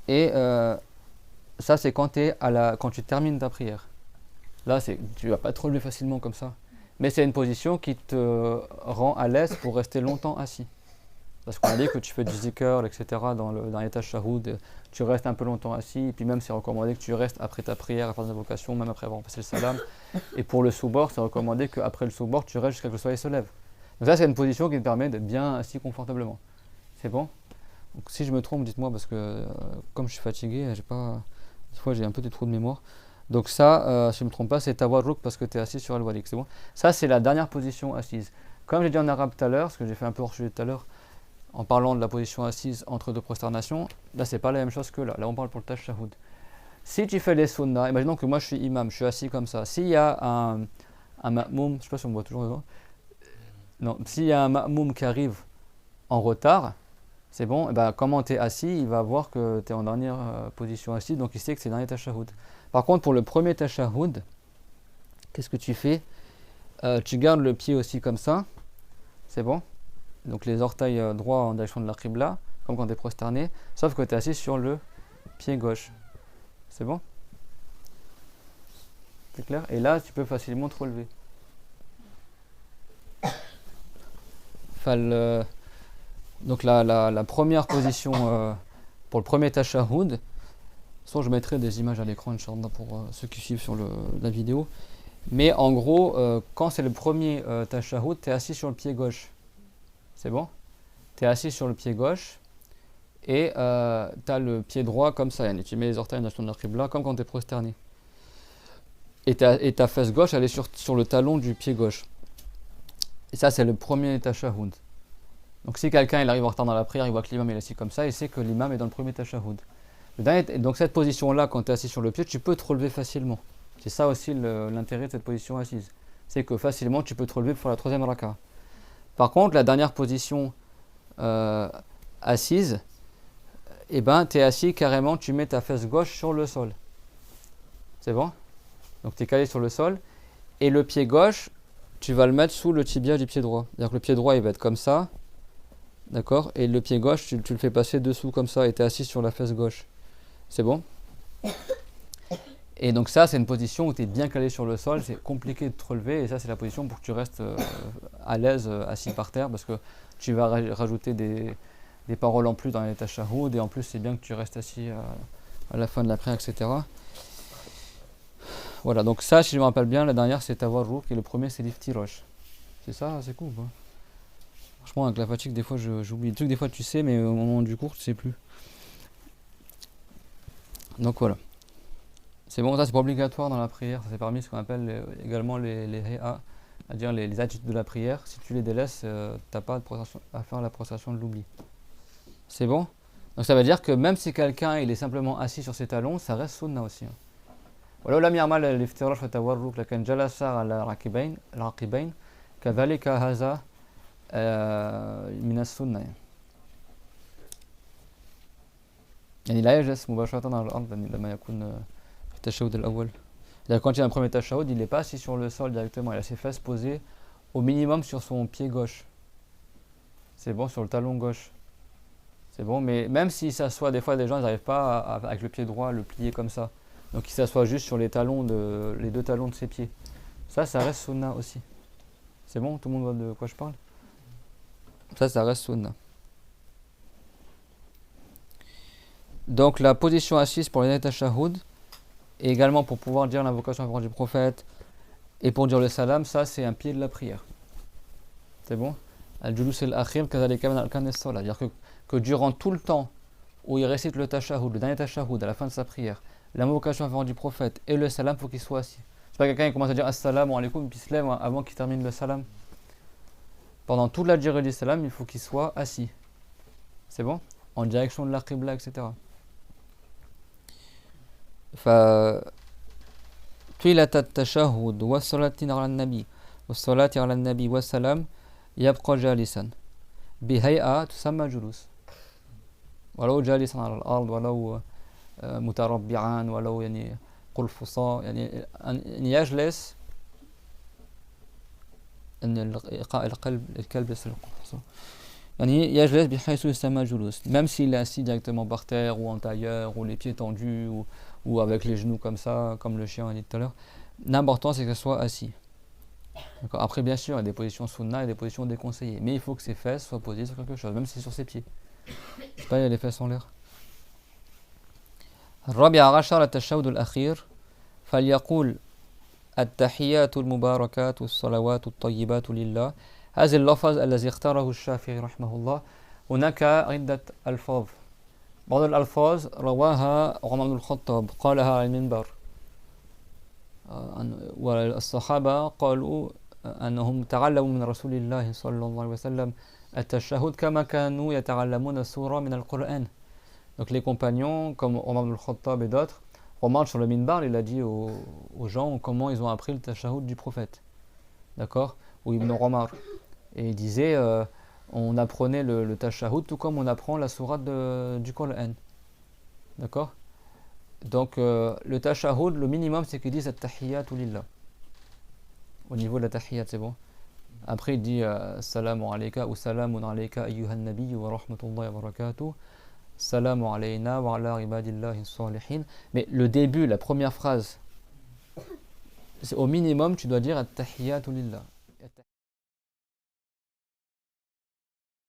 Et ça c'est quand tu termines ta prière. Là, tu vas pas te relever facilement comme ça. Mais c'est une position qui te rend à l'aise pour rester longtemps assis. Parce qu'on a dit que tu fais du zikr, etc. dans les tashahhud, tu restes un peu longtemps assis, et puis même c'est recommandé que tu restes après ta prière, à faire des invocations, même après avoir passé le salam. Et pour le soubor, c'est recommandé qu'après le soubor, tu restes jusqu'à ce que le soleil se lève. Donc ça, c'est une position qui te permet d'être bien assis confortablement. C'est bon? Donc si je me trompe, dites-moi, parce que comme je suis fatigué, des fois j'ai un peu des trous de mémoire. Donc ça, si je ne me trompe pas, c'est tawarruk parce que tu es assis sur al-wariq, c'est bon? Ça, c'est la dernière position assise. Comme j'ai dit en arabe tout à l'heure, parce que j'ai fait un peu hors-sujet tout à l'heure, en parlant de la position assise entre deux prosternations, là c'est pas la même chose que là. Là on parle pour le tashahhud. Si tu fais les sunnahs, imaginons que moi je suis imam, je suis assis comme ça. S'il y a un ma'moum, je sais pas si on me voit toujours devant. Non, s'il y a un ma'moum qui arrive en retard, c'est bon, et ben, comment tu es assis, il va voir que tu es en dernière position assise, donc il sait que c'est le dernier tashahhud. Par contre, pour le premier tashahhud, qu'est-ce que tu fais? Tu gardes le pied aussi comme ça, c'est bon? Donc les orteils droits en direction de la qibla, comme quand tu es prosterné, sauf que tu es assis sur le pied gauche. C'est bon? C'est clair? Et là, tu peux facilement te relever. Donc la première position pour le premier tashahhud, soit je mettrai des images à l'écran, Inch'Allah, pour ceux qui suivent sur la vidéo. Mais en gros, quand c'est le premier tashahhud, tu es assis sur le pied gauche. C'est bon? Tu es assis sur le pied gauche et tu as le pied droit comme ça. Tu mets les orteils en direction de la qibla comme quand tu es prosterné. Et ta fesse gauche, elle est sur le talon du pied gauche. Et ça, c'est le premier tashahhud. Donc si quelqu'un il arrive en retard dans la prière, il voit que l'imam est assis comme ça, il sait que l'imam est dans le premier tashahhud. Donc cette position-là, quand tu es assis sur le pied, tu peux te relever facilement. C'est ça aussi l'intérêt de cette position assise. C'est que facilement, tu peux te relever pour faire la troisième raka. Par contre, la dernière position assise, eh ben, tu es assis carrément, tu mets ta fesse gauche sur le sol. C'est bon? Donc tu es calé sur le sol. Et le pied gauche, tu vas le mettre sous le tibia du pied droit. C'est-à-dire que le pied droit, il va être comme ça. D'accord? Et le pied gauche, tu le fais passer dessous comme ça et tu es assis sur la fesse gauche. C'est bon? Et donc ça, c'est une position où tu es bien calé sur le sol, c'est compliqué de te relever, et ça, c'est la position pour que tu restes à l'aise assis par terre, parce que tu vas rajouter des paroles en plus dans les tashahhud, et en plus, c'est bien que tu restes assis à la fin de la prière, etc. Voilà, donc ça, si je me rappelle bien, la dernière, c'est tawarruk, et le premier, c'est l'iftirosh. C'est ça, c'est cool, quoi. Franchement, avec la fatigue, des fois, j'oublie des trucs, des fois, tu sais, mais au moment du cours, tu sais plus. Donc voilà. C'est bon, ça c'est pas obligatoire dans la prière, ça c'est parmi ce qu'on appelle également les héa, c'est-à-dire les attitudes de la prière. Si tu les délaisses, t'as pas à faire la prostration de l'oubli. C'est bon? Donc ça veut dire que même si quelqu'un il est simplement assis sur ses talons, ça reste sunna aussi. ولو لم يعمل الافتراش والتورك لكن جلس على العقبين كذلك هذا من السنة يعني لا يجلس مباشرة على الأرض لما يكون tashahhud al-awwal. Quand il y a un premier tashahhud, il n'est pas assis sur le sol directement, il a ses fesses posées au minimum sur son pied gauche. C'est bon, sur le talon gauche. C'est bon, mais même s'il s'assoit, des fois des gens ils n'arrivent pas avec le pied droit le plier comme ça. Donc il s'assoit juste sur les deux talons de ses pieds. Ça reste sunna aussi. C'est bon, tout le monde voit de quoi je parle? Ça reste sunna. Donc la position assise pour les tashahhud, et également pour pouvoir dire l'invocation en faveur du prophète, et pour dire le salam, ça c'est un pied de la prière. C'est bon? Al-julus al-akhir kadhalika min arkan as-salat. C'est-à-dire que durant tout le temps où il récite le tashahhud, le dernier tashahhud à la fin de sa prière, l'invocation en faveur du prophète et le salam, il faut qu'il soit assis. C'est pas quelqu'un qui commence à dire assalamu alaikum puis se lève avant qu'il termine le salam. Pendant toute la durée du salam, il faut qu'il soit assis. C'est bon? En direction de la qibla, etc. طيلة التشهد والصلاة على النبي والصلاة على النبي والسلام يبقى جالسا بهيئة تسمى جلوس ولو جالسا على الأرض ولو متربعا ولو يعني قلفصا يعني أن يجلس أن الكلب يسر القلفصا يعني يجلس بحيث يسمى جلوس même s'il est assis directement par terre ou en tailleur ou les pieds tendus ou avec les genoux comme ça comme le chien a dit tout à l'heure, l'important c'est que ce soit assis. D'accord. Après bien sûr il y a des positions sunna et des positions déconseillées, mais il faut que ses fesses soient posées sur quelque chose, même si c'est sur ses pieds. Je sais pas, il y a les fesses en l'air. الرابع عشر التشهد الأخير فليقول التحيات المباركات والصلوات الطيبات لله. هذه اللفظ الذي اختاره الشافعي رحمه الله. هناك عدة ألفاظ. بعض الألفاظ رواها عمر بن الخطاب قالها على المنبر، والصحابة قالوا أنهم تعلموا من رسول الله صلى الله عليه وسلم التشهد كما كانوا يتعلمون سورة من القرآن. Donc les compagnons comme Omar ibn al-Khattab et d'autres, Omar sur le minbar il a dit aux gens comment ils ont appris le tashahhud du prophète, d'accord, ou Ibn Omar, et il disait on apprenait le tashahhud tout comme on apprend la sourate du Coran, d'accord. Donc le tashahhud, le minimum c'est qu'ils disent at-tahiyyatu lillah au niveau de la tahiyyat, c'est bon. Après il dit salamu alayka ou salamun alayka ayyuhan nabiy wa rahmatullahi wa barakatuh, salamu alayna wa ala ibadillahi salihin. Mais le début, la première phrase, c'est au minimum tu dois dire at-tahiyyatu lillah.